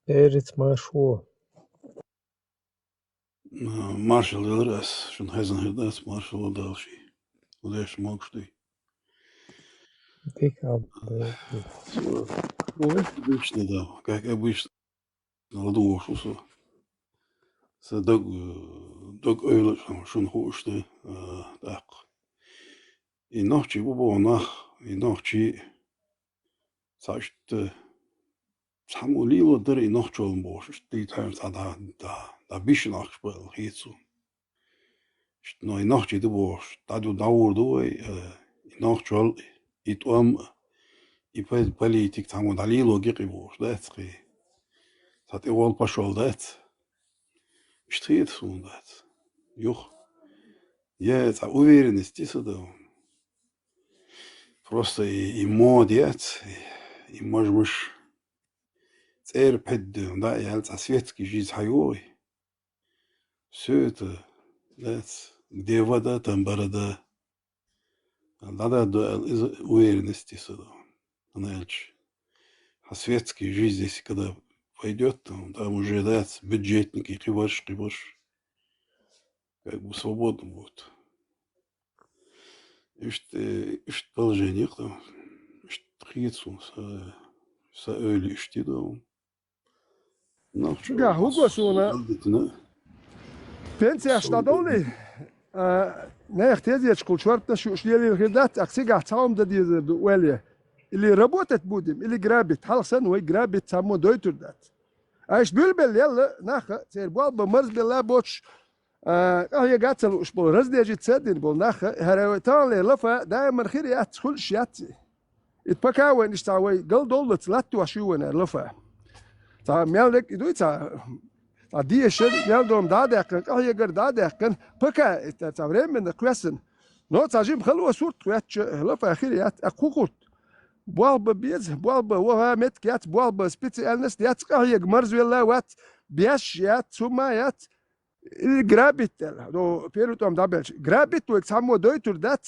Перец машу. Marshall Elras, schon heißen hier das Marshall Dalshi. Und er schmogst du. Дыка. Обычно, да, как обычно. Надо что дог öyle schon hoştu. Так. И ночи и ночи сашт самулило дыр и ночи он бош. Ты там да биш nachspel hierzu. No и ночи du boш. Da du dauerdu и ночи и и политик там удалило гибош, да, это. Сат его пошел, да. Что он, да. Юх. Я это уверенность сюда. Просто и молодец, и может терпеть, да, и это светский жизнь хайой. Все это, да, где вода, там борода. Надо уверенности сюда. Иначе. А светский жизнь здесь, когда пойдет, там уже, да, бюджетники, кибаш. Как бы свободно будет. Ist положение, там, ist Triezu, sa öyle işte da. Ja, Hugo Sona. Pensja stadoli. Не احتاجت كل شرط شو اللي الغدات أكسيجا تعاون ده دي ويلي اللي ربوتت بودم اللي جرابت حلقة وي جرابت سامو دويتر دات ايش بلبل يلا ناخ سير بول بمرز بالله بوتش هي قاتل وش بول رز دي جت سدين بول ناخ هراوتان لي لفا دائما خير يات كل شياتي اتبكا وين اشتاوي قل دولت لاتو شوين لفا تا مالك يدوي تا die shit ja dom da dekken je gar da dekken paka تعبرين من كويسن نو تعجب خلوه صوت كويتش لف اخيريات اكوكوت بوالب بيز بوالب وها متكات بوالب سبيتي الناس ديات هي مرز ولا وات بياشيات سمايات جرابيت دو بيروتوم دابل جرابيت ويكسامو دويتور دات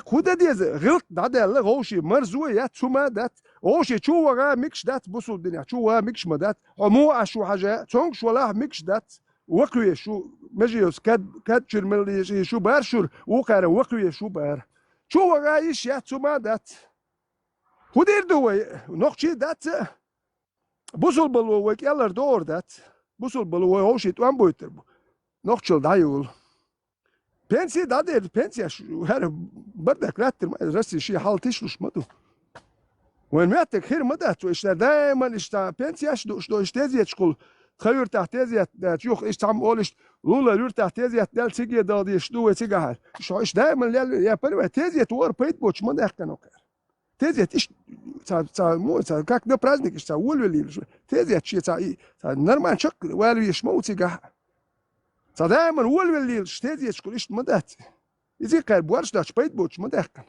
خود ديز غلط دا الله غوشي مرزوه يا تسمى دات غوشي تشو غا ميكش دات بوصل الدنيا تشو ميكش مدات عمو شو حاجه تونك شو لا ميكش دات وقوي شو مجيوس كاد شرمل شو بارشور وقار وقوي شو بار شو غا ايش يا تسمى دات خودير دوي نوخشي دات بوصل بلو وك يلر دور دات بوصل بلو غوشي توان بويتر نوخشل دايول Pensije dade, pensija her برضك راتر راسي شي حال تشلش مدو وين ماتك خير مدات واشتا دائما اشتا pensija شدو اشتازيت شكل خير تحتازيت تشوخ ايش تعم قولش لولا لور تحتازيت دال سيجي دادي شدو سيجا شو ايش دائما يا بروا تازيت ور بيت بوش مدخ كانوا تازيت ايش مو как на праздник اشتا ولولي تازيت شي نورمال شك والو يشمو سيجا دائما هو اللي اشتهي يشكل ايش مدات يزي قال بورش داش بيت بوش مدخل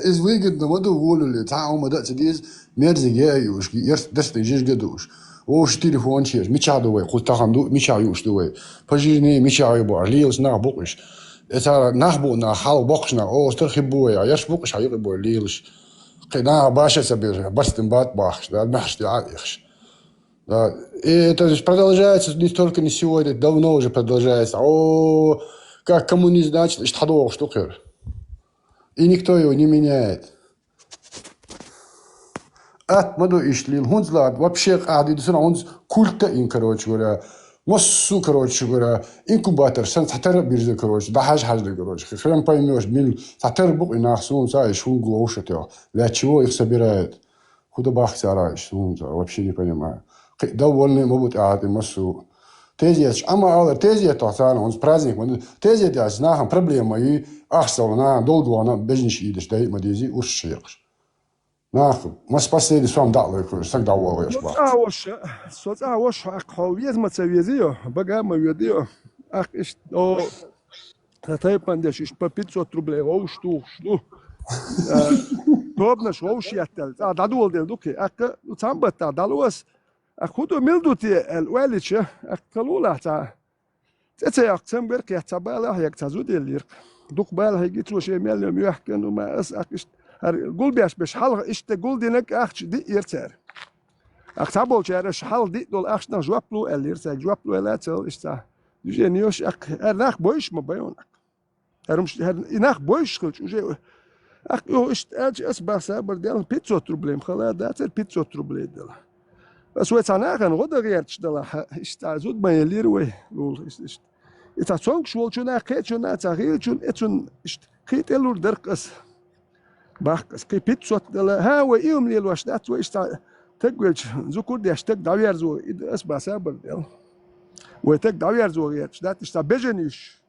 is weekend the mother wall اللي تعاو مدات ديز ميرزي جاي وش دست يجيش قدوش وش تليفون شير ميشادو وي قلت تاخندو ميشايوش دوي فجيني ميشاي بو ليوس نا بوقش اتا نخبو نا حال بوقشنا او استرخبو يا يش بوقش هيقبو ليلش قنا باشا سبير بس تنبات باخش да محشتي عايخش Да. И это же продолжается не только не сегодня, давно уже продолжается. О, как коммунизм, значит, штука. И никто его не меняет. Атмаду ишлил, хунзлад, вообще, он культа им, короче говоря, массу, короче говоря, инкубатор, сан татар биржа, короче, да хаж-хажды, короче. Хрен поймешь, мил, татар бук и нахсун, знаешь, шум глушит его. Для чего их собирают? Куда бахтяраешь, вообще не понимаю. довольны могут ати массу. Тезиет, ама тезиет тохтан, он праздник, тезиет я знахам проблема и ахсал на долго она без ничего идешь, да и мадизи ушшиешь. Нахуй, мы спасали сам дало, всегда уволишь. соц قویت متویزیو بگم مویدیو اخش او تای پندشش په 500 روبل او شتو توبنش او شیاتل دا دول دل دوکي اك تامبتا دالوس اخدو ملدوتي الوالش اقلولا تا تتي اكتمبر كي تبالا هيك تزود اللير دوك بالا هيجي تو شي مليون يحكن وما اس اكش هر قول بيش حلق إشت قول دينك أخش دي يرتر أختابول شارش حل دي دول أخش نخ جوابلو اللي يرتر جوابلو لا تل إشتا جينيوش نخ بويش مبيونك هرمش نخ بويش خلش وجي يو إشت أسباب سابر ديال بيتزو تروبليم خلا داتر بيتزو تروبليم ديال بس ويتعناها غدا غيرتش دلا إشتا زود ما يليروي قول إشت إتا تونك شوال شونا قيت شونا تغيير شون إتون إشت قيت إلور درقس باقس قي بيتزو دلا ها وإيوم ليل واشتات وإشتا تقولش زوكور دي أشتك داوير زو أسباب سابر ديال ويتك داوير زو غيرتش دات إشتا بيجنيش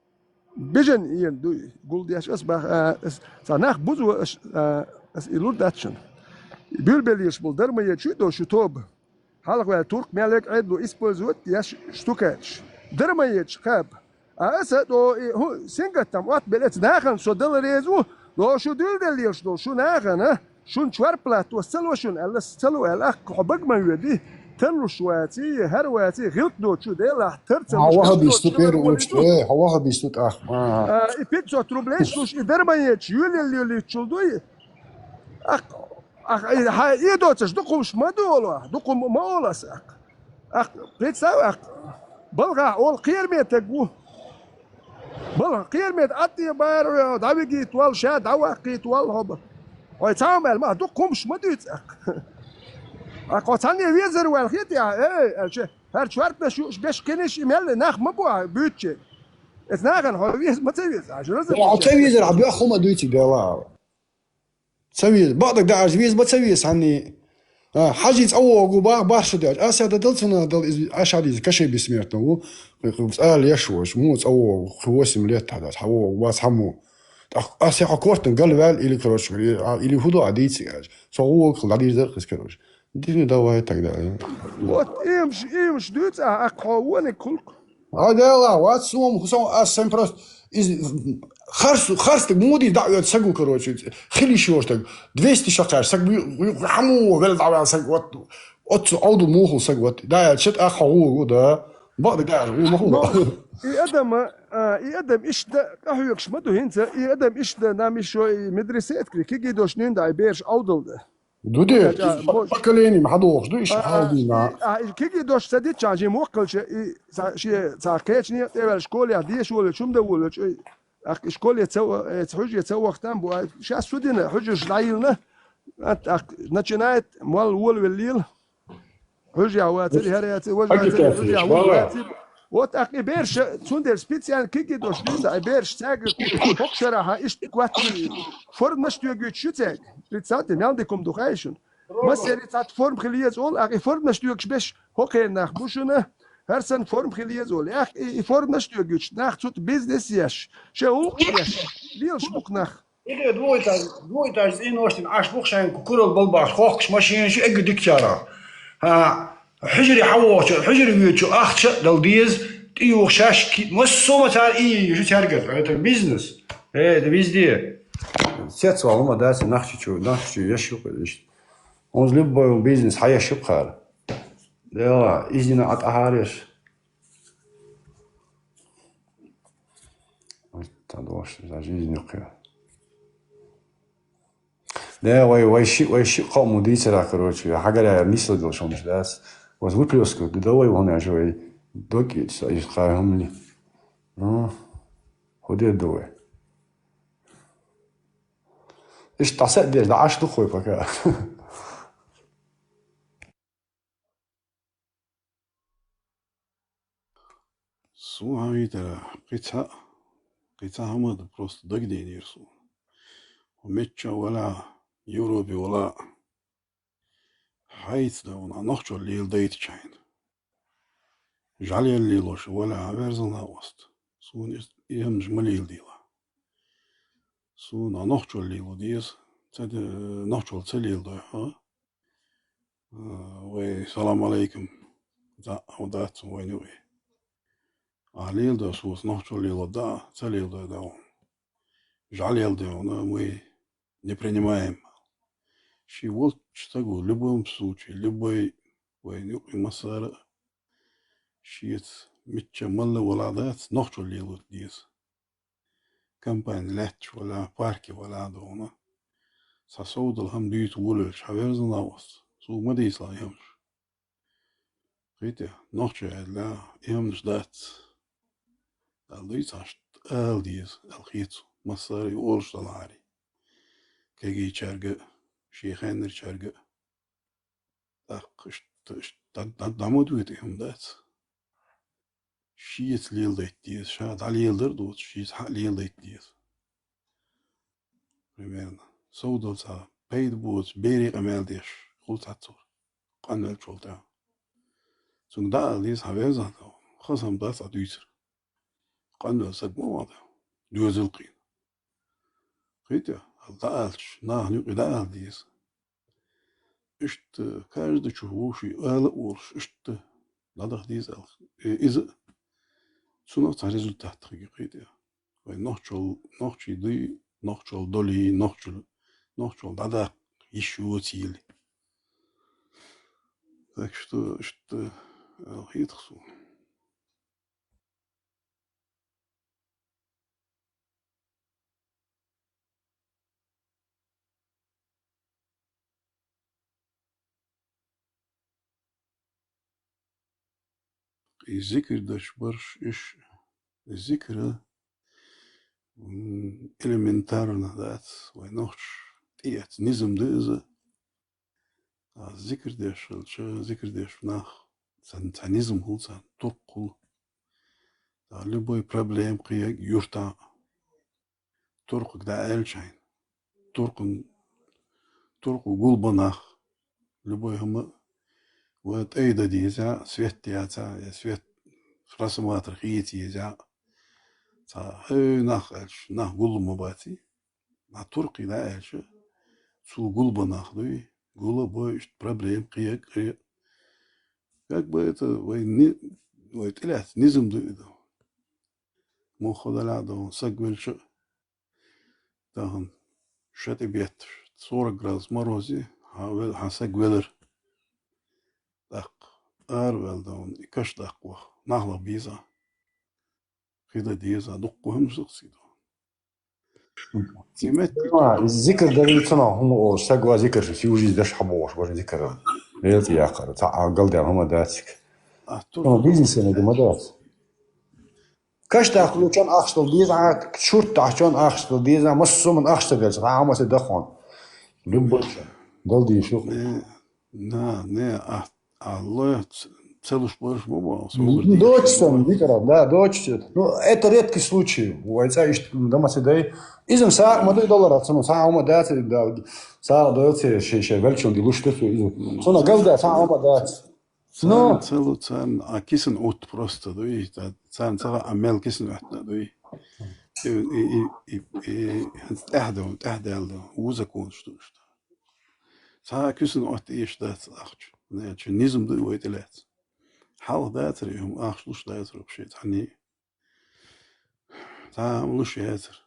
بيجن ين دو قول دي أسباب تعناها بوزو أس إلور داتشن بيلبليش بولدر ما يتشو دو شتوب حالك ولا ترك مالك عدو إسبوزوت ياش شتوكاتش درميتش خاب أسد هو سينغتام وات بلت ناخن سو دل ريزو دو شو دل دليش دو شو ناخن شون شوار بلات وسلو شون ألا سلو ألا حبق ما يودي تنو شواتي هرواتي غلط دو شو ديلا ترتم هواها بيستوك وش هواها بيستوك ما بيتزو تروبليش دوش درميتش يولي تشلدوي يدوتش دقومش ما دولا دقوم ما ولا ساق بيتساوي بلغا اول قيرميت تقو بلغا قيرميت اتي بار داوي طوال شاد داوي طوال هب ويتعامل ما دقومش ما دوت قطعني ويزر والخيت يا ايه هر شوارت بش كنش مل ناخ ما بو بيتش اتناغن هو ويز ما تسويز عشان تسويز رح بياخو ما دويتي ديلا تسويز بعضك داعش ويز ما تسويز عني حاجة أول وباع باش داعش أسا دلتنا دل أشعري كشي بسمعتنا سأل يشوش مو أول خواسي مليت هذا حو واس حمو أسا حكورتن قال وال إلي كروش إلي هدو عديتي فهو خلالي زرقس كروش دي دواء تقدر وات إيمش دوت أقواني كلك هذا واتسوم خصوصا أسمبرس خرست مودي دعوة سجو كروش خلي شوشتك 200 شقة سجو حمو بلد على سجو أت عودو موه سجو ده شت أخوه ده بعد ده هو موه يقدم إيش ده أحيوكش ما ده هنسا يقدم إيش ده نامي شوي مدرسة كي جدوش نين ده بيرش عودل ده دودي فكليني ما حدوش دوش حاولنا كي جدوش سديت شاجي موكل شيء ساكيتني تبع الشكول دي شو ولا شو مدول شيء الشكول يتسوى حجة يتسوى ختام بو شو سودنا حجة شلايلنا نتشنايت مال ول والليل حجة واتري هريات وجه حجة واتري وات بيرش سوندر سبيتيال كي جدوش ده بيرش تاج بوكسرها إيش كواتي فورم مش تيجي شوتك ريتسات نالدكم دوخايشن ما سيريتات فورم خليز اول فورم مش تيجي بش هوكي nach بوشنا هرسن فورم خليز اول فورم مش تيجي nach تut بيزنس ياش شو ياش ليش بوك nach إيه دويتاج إيه نوشتن عاش بوخشين كورل بالباش خوخش ماشين شو إيه دكتورة حجري حوش حجري ويتشو أخش دلديز تيو خشاش مش سوما تار إيه شو تارجت هذا بيزنس إيه ده بيزدي سيت والله ما داس نخشي يشوف إيش ons لبوا بيزنس حياة شبخار لا إذن أتعارش تدوش زاجين نقيا لا ويشي قوم ديت لا كروتشي حاجة لا مثل دول شو مش داس وزود بلوسكو دوي وهنا شوي دوكي يسخاهم لي خدي الدواء إيش تعسق ديش ده عاش تخوي بكا Słuchaj, قيتها هم просто دقدين يرسون ومتشا ولا يوروبي ولا حيث دون نخشو الليل ديت شاين جعلي الليلوش ولا عبرزنا وسط سون يهمش مليل ديلا سون نخشو الليل ديس تد نخشو تليل ده والسلام عليكم ودات وينوي عليل ده سوس نخشو الليل да تليل ده жалел да мы не принимаем. Ши вот что в любом случае, любой войну и масара, шиет митча малла валадат, нохчу лилут диз. Кампань летч вала парки вала дона. ساسودل هم ديت ولش حوارزن ناوس سو مديس لا يمش قيتي نوتش لا يمش دات الديت عشت الديز الخيط مصاري اولش العاري كيجي تشارج شيخان تشارج اخ دامود ويتهم دات شيت ليل ديت ديز شاد على يلدر دوت شيت حق ليل ديت ديز примерно سودل سا بيد بوت بيري امال ديش قلت هاتور قنال شولتا سون دا ليس حوارزن خصم دات اديتر قنال سقمو واضح دوزل قين قيتي الدالش نحن قدال ديز اشت каждый чувуши ала урш اشت надах диз ал из цунах результат гигиде вай нохчи ды нохчол доли нохчол дада еще цели так что хитхсу и зикр даш барш иш зикра элементарно дат вай нохч тиет низм дыза ذكر ديش ذكر ديش ناخ سانتانيزم هو سان ترقل لبوي بروبليم قيا يورتا ترق دا الشين ترق قلبناخ لبوي هم وات ايدا ديزا سويت يا سويت رسمات رخيتي يزا هي ناخ الش ناخ قلب مباتي نا ترقي دا الش سو قلبناخ دوي قلب بوي بروبليم قيا как бы это ويتلات نزم ده مخ ده ده سجل شو ده شتى بيت 40 градус морозе حسجلر دق أربل ده إكش دقوة نهلا بيزا كده ديزا دقوهم شخصي ده سمعت الذكر ده يتصنع هم سجوا ذكر في وجود دش حبوش باش ذكر ليلتي يا أخر تاع قلدي هم داتك هم بيزنس أنا دي مدات كاش تاكلو كان أخشل ديزا شورت عشان أخشل ديزا مش من أخشل ديزا عامة تدخون لبوش قلدي شو не الله целую шпорш баба Дочь Виктора, да, дочь. Ну, это редкий случай. У отца есть дома сидей. Изм са $1 долларов, са ума дать, да, са дается ще величен дилуште су изм. Сона галда са ума дать. Но целую цен, а кисен от просто, да и цен цара амел кисен отна, да и تهدل وزكون شو صار كسن أوت إيش دات أخش نيجي نزم ده ويتلات حال دات ريهم أخشلوش دات ربشيت يعني تعملوش ياتر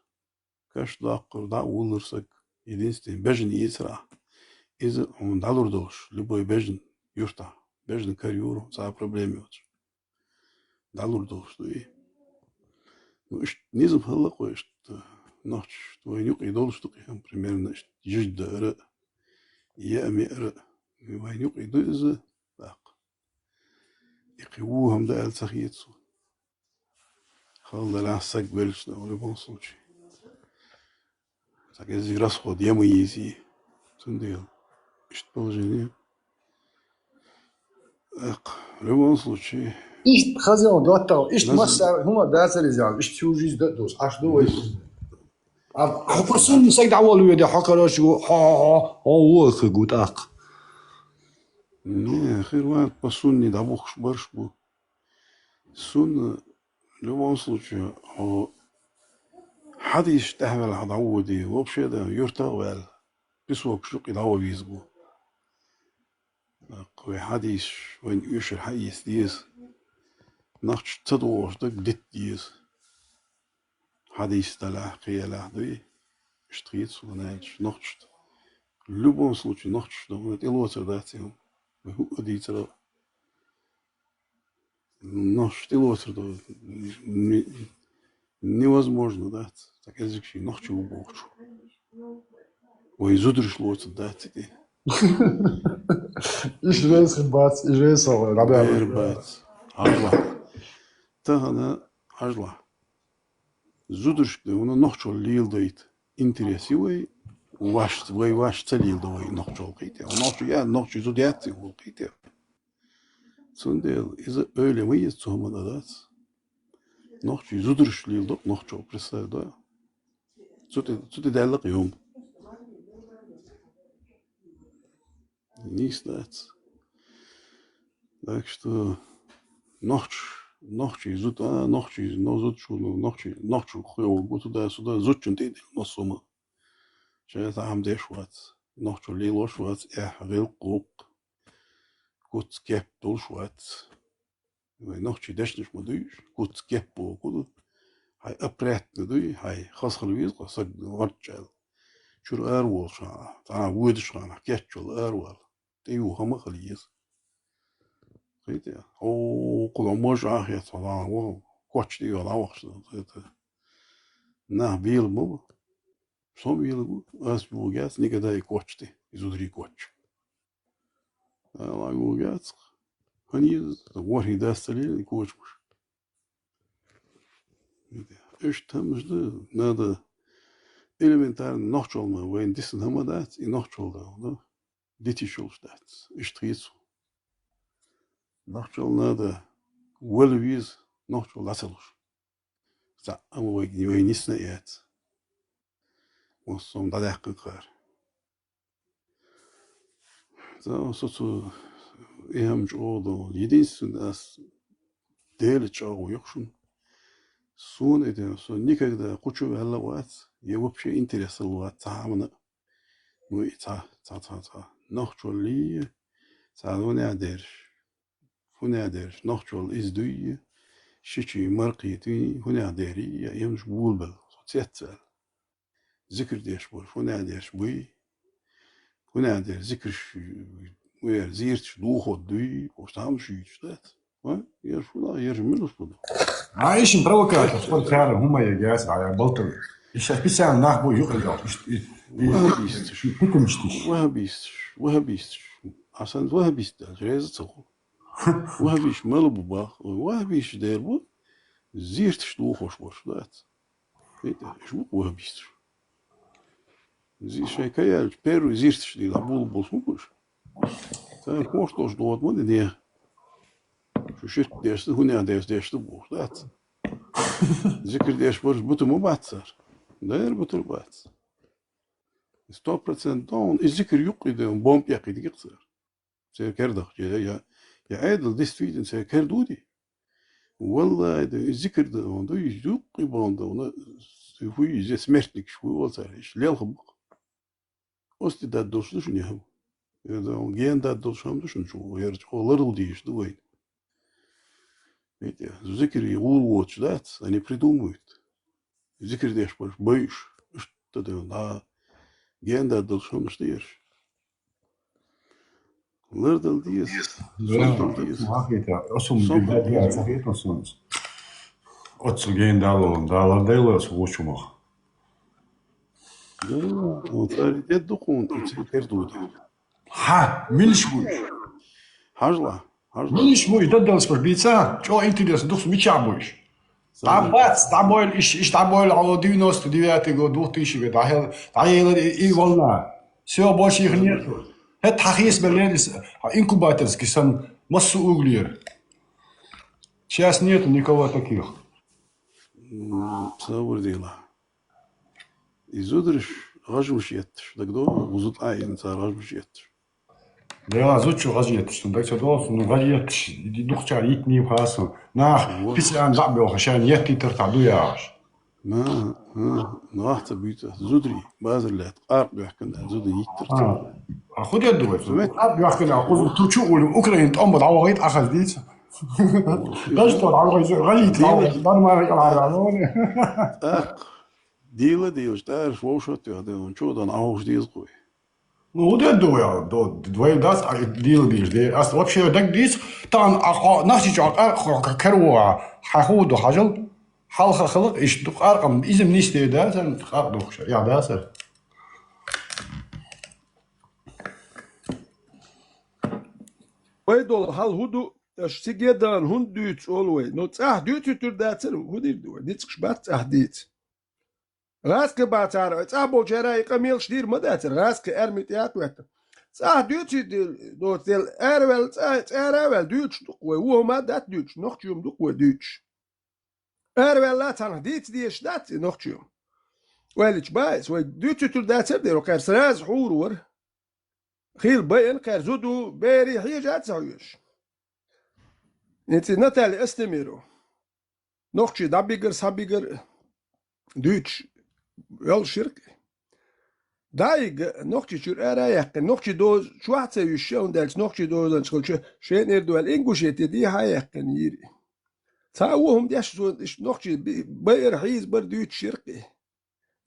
كاش داقر دا ولرسك единственный بجن يترا إذا он دالور دوش любой بجن يرتا بجن كاريورو صار проблемы вот دالور دوش ده ну نزم هلا قويش نحش توينيق يدولش تقيهم примерно جد يا مئر وينيق يدوز باق يقووهم ده التخييتسو خال لا سق بلش ده ولا بنصوشي ساكزي راس خود يميزي تنديل اشت بوجيني لا بنصوشي إيش خزيون دوتو إيش مسا هم دات رجال إيش توجيز دوس عش دوي خفصون سيد عوالو يدي حكراش ها هو خجوت أق не خير واحد بسوني ده بوخش برش بو سون в любом случае حد يستحمل هذا عودي وبشي ده يرتغل بسوق شق يدعو بيزبو قوي حديش وين يشر حيث ديز نخش تدور دك دت ديز حديث تلا قيلا دوي اشتريت سوناج نخش в любом случае нохч да вот и лоцер датим удитера нохч и лоцер да невозможно да так язык нохч убогчу ويزودرش لوت داتي إيش رئيس البات إيش رئيس غير بات عجلة تهنا عجلة زودرش دونا نحشو ليل دايت انتريسي وي واش تليل دوي نحشو قيتي ونحشو يا نحشو زودياتي وقيتي سندل إذا öyle mi tuhmadadat نحشو زودرش ليل دو نحشو برسالة زود دالق يوم Niks dat. Так что ночь изут, ночь изут шулу, ночь хуёво го туда-сюда, зутчун ты носума. Сейчас ам дешват, ночь лилошват, рил кук, кут скеп дулшват. Ночь дешниш мадуш, кут скеп по куду. Хай апрет надуй, хай хасхалвиз, хасак варчал. Чур арвол ша, та вудш ша, кетчул арвол. تيو هم خليز خيتي او كل ما جاه يا طبعا و كوتش دي ولا وقت نه بيل مو شو بيل مو اس بوجات نيكدا كوتش دي يزودري كوتش لا بوجات هني وري داستلي كوتش ايش تمجد نادا elementar نحشول وين ديسن هم دات نحشول ده Ditishulstaat, Istritz. Nachtjol nada, Wellwiz, Nachtjol Lasselus. Za, amweg nieuwe nisne eet. Ons om dat echt klaar. Zo, zo, jo, единственное, as deel чагу юкшун. Сон это, сон никогда кучу веллават, я вообще интересовал тамна. Ну и та. Nachtjol lie, sa hunadersh, nachtjol is duye, shichi marqiti, hunaderi, yemsh bulbel, sotsietzel. Zikr desh bol, hunadersh bui, hunader zikr weer ziert duhod duye, ostam shuitstat. Yer fula, yer milus bol. عايش مبروكات تقول فعلا هم يا جاس على بلطر إيش بيسان نحبو يقلق وهبيستش عشان وهبيست جايز تقول وهبيش ملبو باخ وهبيش ديربو زيرتش دو خوش باش دات شو وهبيستش زي شيء كيال بيرو زيرتش دي لابول بوسموش تا خوش دوش دوت مو دي شو شت ديست هنا ديست بوش دات ذكر ديش برش بوتو مو باتسر داير بوتو باتس 100% دون الذكر يقيد بومب يقيد يقصر سيكر دخ يا عادل دي ستويد سيكر دودي والله الذكر ده دو يقي بوند هو زي سمرتك شو وصارش ليل خبق اوستي داد دوش شنو يهم اذا جين داد دوش هم شنو يرجع لرل ديش دوين Видите, зикр и улвоч, да, они придумывают. Зикр дешь, боишь, что ты, да, генда должен штирш. Лердал диес, лердал диес. Махита, осум бедать я цахит осумс. Отцу гендалон, дала делос вучумах. Да, вот аритет духун, цикер дуди. Ха, милшмуш. Хажла. مش ده سبربيتسا شو انتريس دوس ميتشابوش تعبت تعبول ايش تعبول على دينوس دياتي جو دوتيش ده هي اي والله سو باش يغني het حقيس بلادس انكوباتورز كيسن مسو углер сейчас нет никого таких تصور ديلا يزودرش غجوش يتش دقدو وزوت عين صار غجوش يتش Ja, zutje gaziet, dus dat je dat een gaziet die nog jaar niet nieuw gaat. Nou, pis aan dat wel gaan je niet ter doe jaar. ما ناحت بيته زودري بازلات قارب يحكنا زودري يتر خود يدوي قارب يحكنا قول تركيا واوكرانيا تأمر على غيط اخذ ديت لاش تقول على غيط دار ما يقال ديلا تعرف وشوت يا ده شو ده نعوش ديز قوي Ну, вот это я, двое даст, а дело бишь, да, а вообще так дис, там, наши человек, керуа, хаходу хажал, халха халк, иш дух аркам, изем нисте, да, там, дух, я да, сэр. ويدول هل هدو سيجدان هند ديت أولوي نو تأه ديت ترداتر هدير دو ديتش بات أهديت راسك باتار تأه بوجراي قميل شدير مداتر راسك أرميت ياتوات تأه ديت دو تل أرول تأه أرول ديتش دقوي وهو ما دات ديتش نختيوم دقوي ديتش أرول لا تانه ديت ديش دات نختيوم ويلش بايس وي ديت ترداتر ديرو كار سراز حورور خيل بين كار زودو بيري حيجات سعيش انت نتال استمروا نوختي دابيجر سابيجر دوتش يل شركة دايق نوختي شور ارايق نوختي دوز شواتس يشون دالس نوختي دوز انشكل شين اردوال انجوشيتي دي هايق يري تاوهم ديش نوختي بير حيز بر دوتش شركة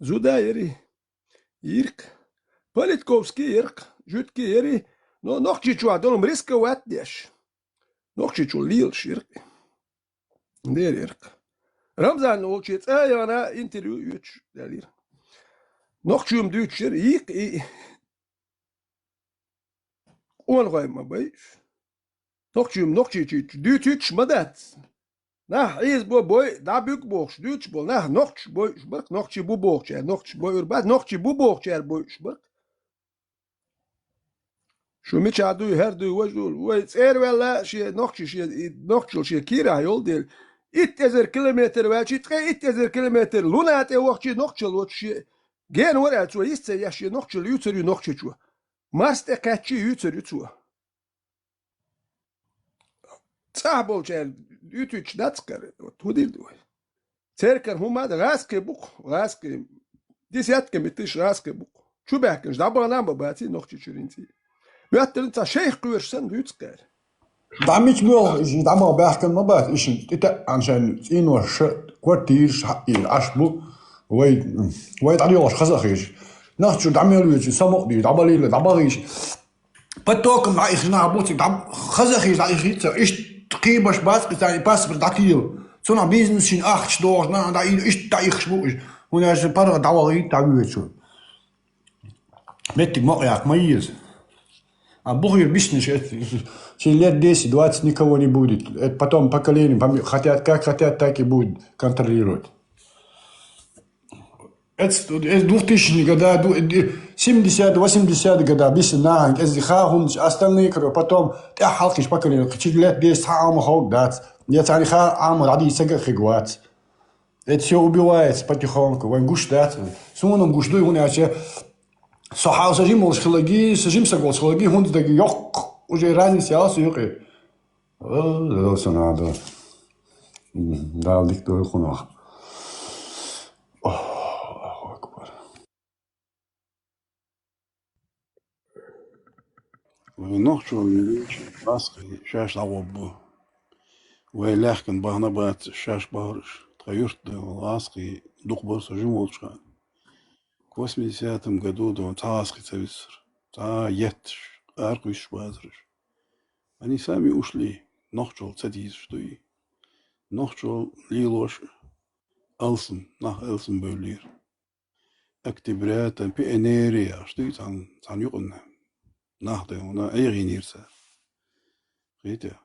زو دايري يرك بوليتكوفسكي يرك جوتكي يري نوختي شو عدولهم ريسك وات ديش نوختي شو ليل شركة دير يرك رمزان olçet ayana interview 3 delir. Nokçum düçür ilk on koyma bay. Nokçum düç madat. Nah iz bu boy da büyük boş düç bol nah nokç boy bak nokçu bu boş nokç boy urbat nokçu bu boş boş bak. Şu mi çadu her du ve valla şey nokçu şey kira yol değil. 1000 kilometre welche 1000 kilometre lunat وقتي نقشل وشي جين ورا تو يست ياشي نقشل يوتر نقشل ماست كاتشي يوتر تو صاحبول جال يوتش داتكر تودير دو تركر هما راسك بوك راسك ديسيات كمتش راسك بوك شو باكنش دابا نامبا باتي نقشل شرينتي بياتر انت شيخ قورسن يوتكر دعميش بيو دعمو بيحكم ما بات إيش إتا عشان إنو كوارتير عشبو ويد عليوش خزاخيش نحشو دعمي لويش سمق دي دعبالي دعباليش بتوكم عايش نعبوتي دعب خزاخيش عايش إيش تقيبش باس يعني باس بالدعكيل صنع بيزنس شين أخش دوش نا دعيل إيش تعيخش بوش هنا عشان بارغ دعوالي تعويش شو بيتك مقياك ميز بغير بيشنش شي лет 10, 20 никого не будет. Это потом поколение хотят как хотят, так и будут контролировать. Это 2000-е годы, 70-80-е годы, bis nach, остальные, потом, حلقش поколение, через лет 10 عام ход дать. Jetzt они عام عادي سجل خجوات. Это все убивается потихоньку, вон гуш дать. Сумоном гуш дуй, вон вообще صحة سجيم والشخلاجي سجيم سجول شخلاجي هون تدقي يق وجي رازي سياسي يقي ده سنة ده دكتور خناق الله أكبر نقشو ميليش راسخي شاش عوض ويلاحكن بهنا بات شاش بهرش تغيرت راسخي دوق برس جمولشان 80-м году он таски цевиср, етш, аркуш базрыш. Они сами ушли, нохчол цадиз что и нохчол лилош алсен, nach Elsen бөлир. Октября там пионерия, что и там югн, nach der она эринирса. Видите?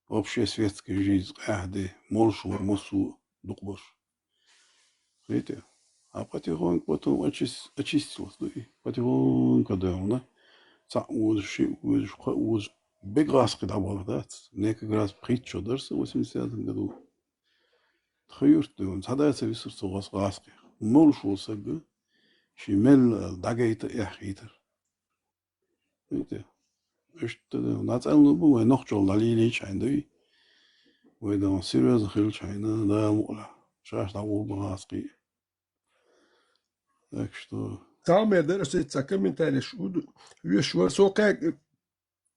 Общая светская жизнь, ахде, молшу, мосу, дукбош. Видите? А потихоньку потом очистилось, да, и потихоньку, когда она уж бегаски давал, да, некоторые раз притчу дальше в 80-м году. Тхаюрт, да, он задается висурцу раски. Молшу сага, шимел дагайта яхитер. Видите? Что да, нацелно было, нохчол далили чайн, да, и выдал серьезно хил чайна, да, мула. Шаш давал раски. Так что... Там я даже комментарий шуду. Вешва сока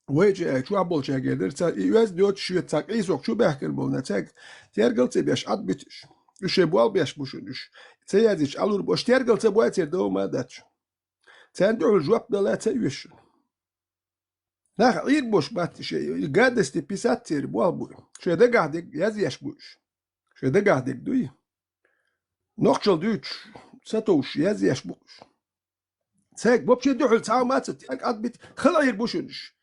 ويجي شو عبول شيء قدر يواز دوت شو تاك أي سوق شو بيحكي بولنا تاك تيرجل تبيش عد بتش وش يبوال بيش بوشنش تيازيش ألور بوش تيرجل تبوي تيردو ما داتش تندعو الجواب ده لا تيوش ناخ غير بوش بات شيء قاعد استبيسات تير بوال بوي شو ده قاعد يازيش بوش شو ده قاعد دوي نقشل دوتش ستوش يازيش بوش تاك بوبشي دوحل تعاو ما تاك عد بت خلا غير بوشنش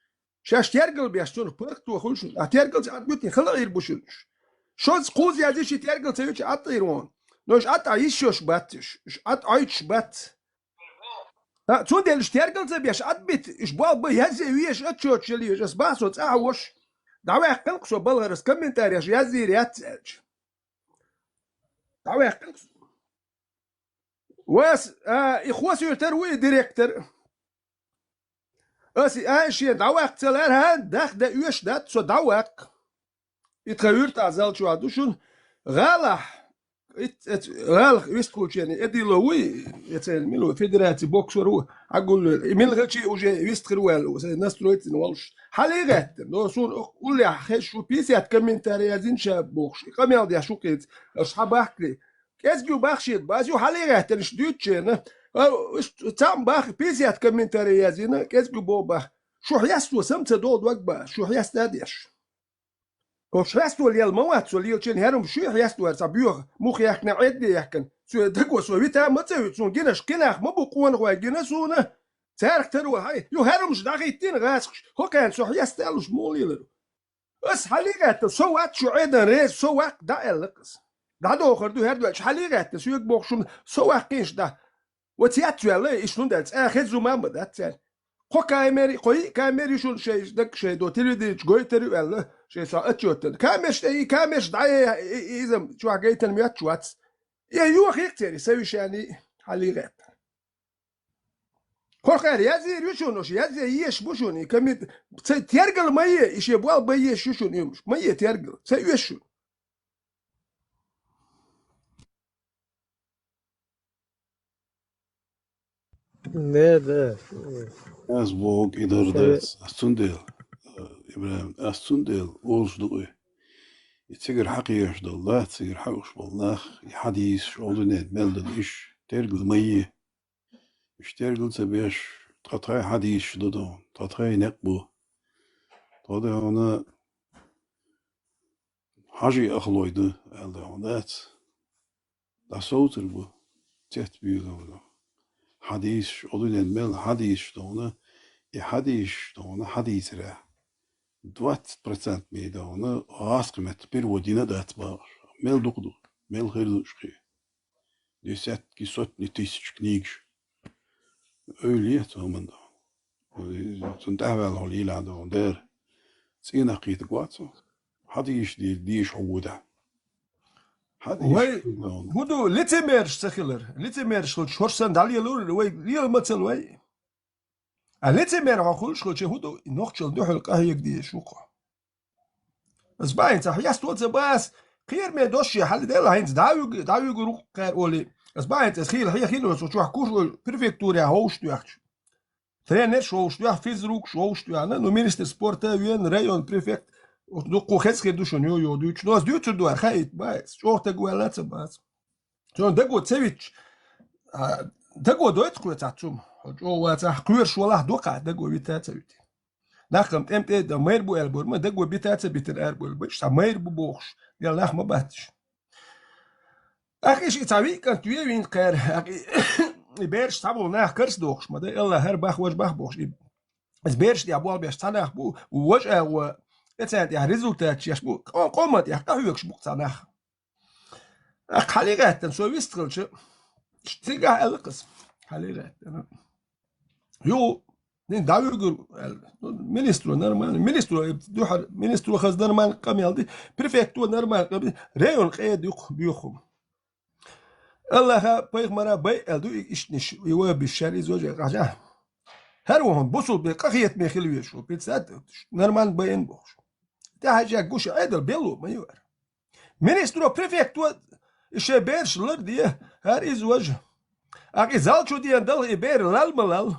شاش تيرقل بيشتون بركتو خلش تيرقل عتبتني خلا غير بوشلش شوز قوز يا زي تيرقل تيوش عطيرون نوش عطا يشوش باتش عط عيش بات تون ديلش تيرقل زي بيش عتبت اش بال بي هزي ويش اتشوش اللي اس باسو تعوش دعوة قلقسو بلغرس كومنتاري اش يزير ياتسالج دعوة قلقسو واس اخواسي تروي ديريكتور اسي اشي دعوة تلار هان داخ دا يوش دات سو دعوة يتغيرت عزال شو عدوشون غالح غالح يستقول يعني ادي لوي يتسال ميلو فيدراتي بوكسور اقول ميل غيرشي وجي يستخروال الناس ترويت نولش حاليغات نو سون قول لي خش بيسي كومنتاري زين شاب بوكش كامل دي شوكيت اصحاب احكي كاسجو باخشيت بازيو حاليغات نش دوتشنا تام باخ بيسي كومنتاري زين كاسجو بوبا شو حيستو سمت دود وقبا شو حيستاديش وش حيستو اللي الموات سو اللي تشين هرم شو حيستو صبيوغ مخ يحكنا عدي يحكن سو دقو سو ويتا ما تسوي سو جيناش كناخ ما بقون غوا جينا سونا تارك ترو هاي يو هرمش داغيتين غاسخ هو كان سو حيستالوش موليلو اس حليغات سو وات شو عيدا ريس سو وات دا القس دا دو خردو هردو حليغات سو يقبوخ شو سو واقيش دا وتياتو يلا اشنو دات اخذ ما بدات خو كاميري قوي كاميري شو شيء دك شيء دو تلي جوي تري ولا شيء ساعتشوت كامش اي كامش داي اذا شو حكيت الميات شواتس يا يو خيكتري يسوي يعني حليغات خو خير يا زي يشونوش يا زي يش بوشوني كم تيرجل ميه ايش يبغى بيه شو يمش ميه تيرجل سيشو ده Az bog idarda astundel İbrahim astundel oluşdu. Yetiger hakiyaş dallah, tiger hakiyaş ballah, hadis oldu ne melded iş tergil mayı. İş tergil sebeş tatay hadis dodo, tatay nek bu. Tadı ona hacı akloydu elde onat. Da soğutur bu. Tet büyük oldu. Hadis oldu ne mel hadis dona. hadis dona hadis re. 20% miydi onu az kıymet bir vodine de etbar. Mel dokudu. Mel hırdı şki. Deset ki sotni tisiç knig. Öyle tamam da. Sunt evvel halila da der. Sina qit qatso. Hadis di şuuda. وي هدو لتمر سخلر لتمر شل شورسن داليلور وي ليل مثل وي لتمر اخول شل هدو نوخشل دوحل قهيك دي شوقه بس باين صح يستوت باس خير ما دوش حل ديل هينز داوي روق قير اولي بس باين تسخيل هي خيلو شو حكوش بريفكتوريا هوش دوخش ترينر شوش دوخ فيزروك شوش دوخ نو مينستر سبورت وين ريون بريفكت دقو خسخي دوشون يو دوش ناس دوتر دوار خايت باس شو تقوى لاتس باس شون دقو تسويتش دقو دويت قوة تعتم جو واتح قوير شو الله دوقع دقو بيتا تسويتي ناخم تمت دا مير بو البور ما دقو بيتا تسبيتر اربو البش تا مير بو بوخش يلا ناخ ما باتش اخي شي تاوي كان توي وين قير اخي يبيرش تابو ناخ كرس دوخش ما دا يلا هر باخ وش باخ بوخش اس بيرش دي ابوال بيش تناخ بو وجه و يتساعد يا ريزولتات يشبو قومت يا قهوة شبوك تناخ حليغات سو يستغلش تيجا القسم حليغات يو نين داوي يقول مينسترو نورمال مينسترو دوحر مينسترو خز نورمال قاميال دي بريفكتو نورمال ريون قيد بيخم الله بايغ مرا باي الدو اشنش يوا بالشاري زوج رجع هر وهم بوصل بقخيت مخلوي شو بيتسات نورمال باين بوش ده حاجه قوش عدل بيلو ما يور مينسترو بريفكتو الشبيرش لردي هر از وجه اقي زالشو دي اندل يبير لالملال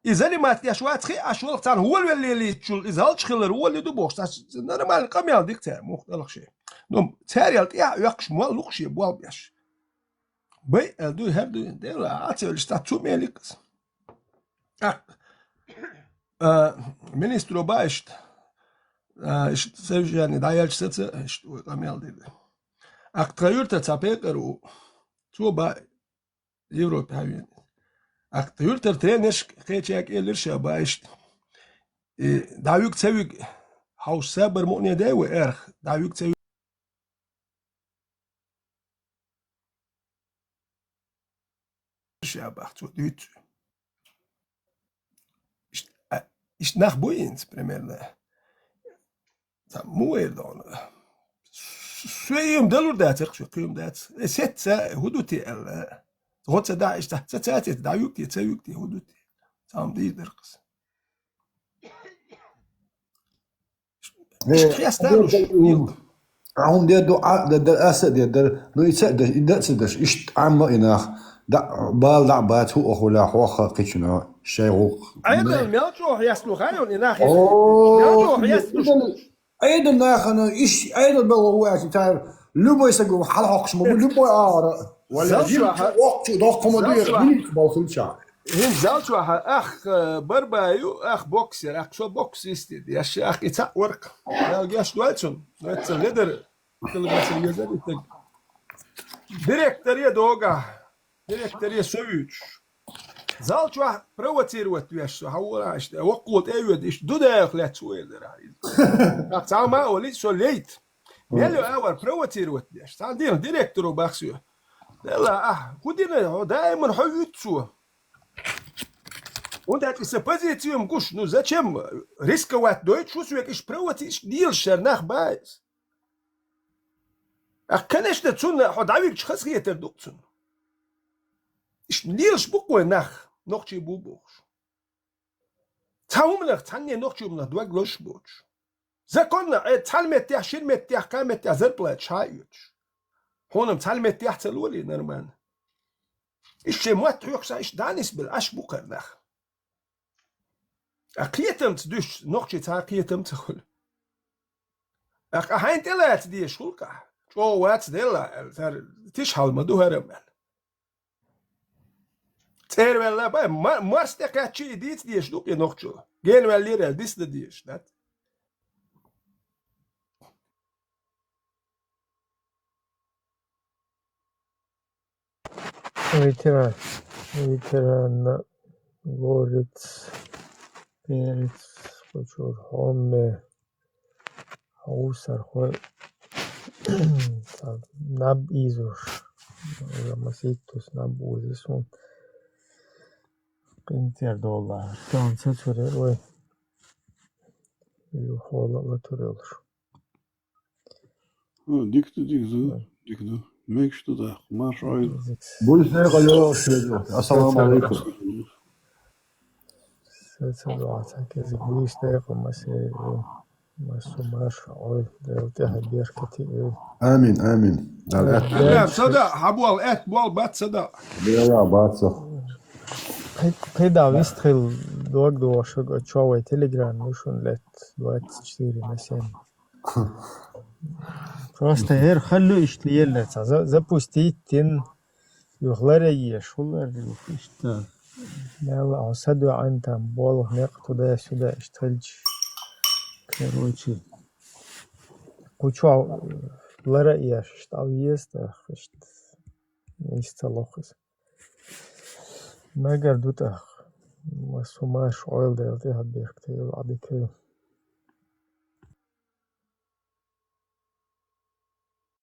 إذا ما تيشوات خي أشوال تان هو اللي تشول إذا خلر هو اللي دوبوش نورمال قميال ديك تاع مختلف شيء نوم تاريال تاع يقش مال لقشي بوال بيش بي دو هردو ديلا عاتي الستاتو ميليكس مينسترو بايشت يعني دايالش ستة قميال ديك أكتريورتا تابيكرو تو با يوروب هاوين أكتريورتا ترينش قيتشاك إلرشا بايشت دعوك تسوي حوش سابر مؤنية داوي ارخ دعوك تسوي شابه تو دوت ist nach Boins primeiro tá muito شوية مدلور ده ترخ قيم ده ست هدوتي ال غوت ده إيش ده ست دعوكتي تسويكتي هدوتي تام دي درقس إيش خياس تاروش عم دير دعاء ده أسد دير نو يتسدش يدسدش إيش عم إناخ دع بال دع بات هو أخولا حوخ قيشنا شيء أيضا ميلتو يسلو خيون إناخ أوه ميلتو يسلو أيضا ناخنا إيش أيضا بالغوات تعرف لبو يسقو حلقش مو لبو آر ولا جيب وقت ضخم دير مين بالخلشة هم زالتو أخ بربايو أخ بوكسر أخ شو بوكس يستد يا أخ يتسع ورق يا جاش دواتشون غدر كل ما سيجزر يتق ديريكتوريا دوغا ديريكتوريا سويتش زالتو بروتير وتويش هو ايش وقوت ايود ايش دودا خلات سويل راح تعال ما وليت سو ليت يلو اور بروتير وتويش تعال ديريكتور باخسيو لا خدينا دائما حيوتسو Und hat diese Position gush, ну зачем рисковать Deutsch, что ich проводишь дилшер nach байс. Ach конечно, цунна ходавик чхасгетер дукцун. Ich дилш буквы nach noch чи бубуш. Таумлах танне noch чи на два глошбуч. Законно талмет я шилмет я камет я зерплет шайуч. Хонам талмет я целули нормально. Ich чемат трёхса ich данис бил ашбукер nach. أقيتمت دوش نقطة تاقيتمت خل. أهين تلا تدي شغلك. شو وات دلا تر تشحال مدو هرمن. تر ولا با مارس تكاتشي ديت ديش دوك نقطة. جين ولا ديس ديش نات. Veteran Goritz Perez Koçur Homme Hausar Hol Nab Izur Masitus Nab Uzisun $50 Dansa türer ve Yuhola türer olur. Diktu. Mekştu da marş ayl. Bu ne kadar Assalamu alaikum. Сацалуата кези буиштай комасе масумаш ой делте хаберкати آمين لا صدا حبوال بوال بات صدا يا باتسخ Peda вистрел догдошо човай телеграм нушун лет 24 месен. Просто خلو иштиелле запустить тин юхларе ешулар ишта يلا أصدق أنت بوالله نقطة ده سуда اشتغلش короче кучу лара я что есть خشت يستلخص ما قردوته ما سماش عيل ده هديك تيجي بعد كده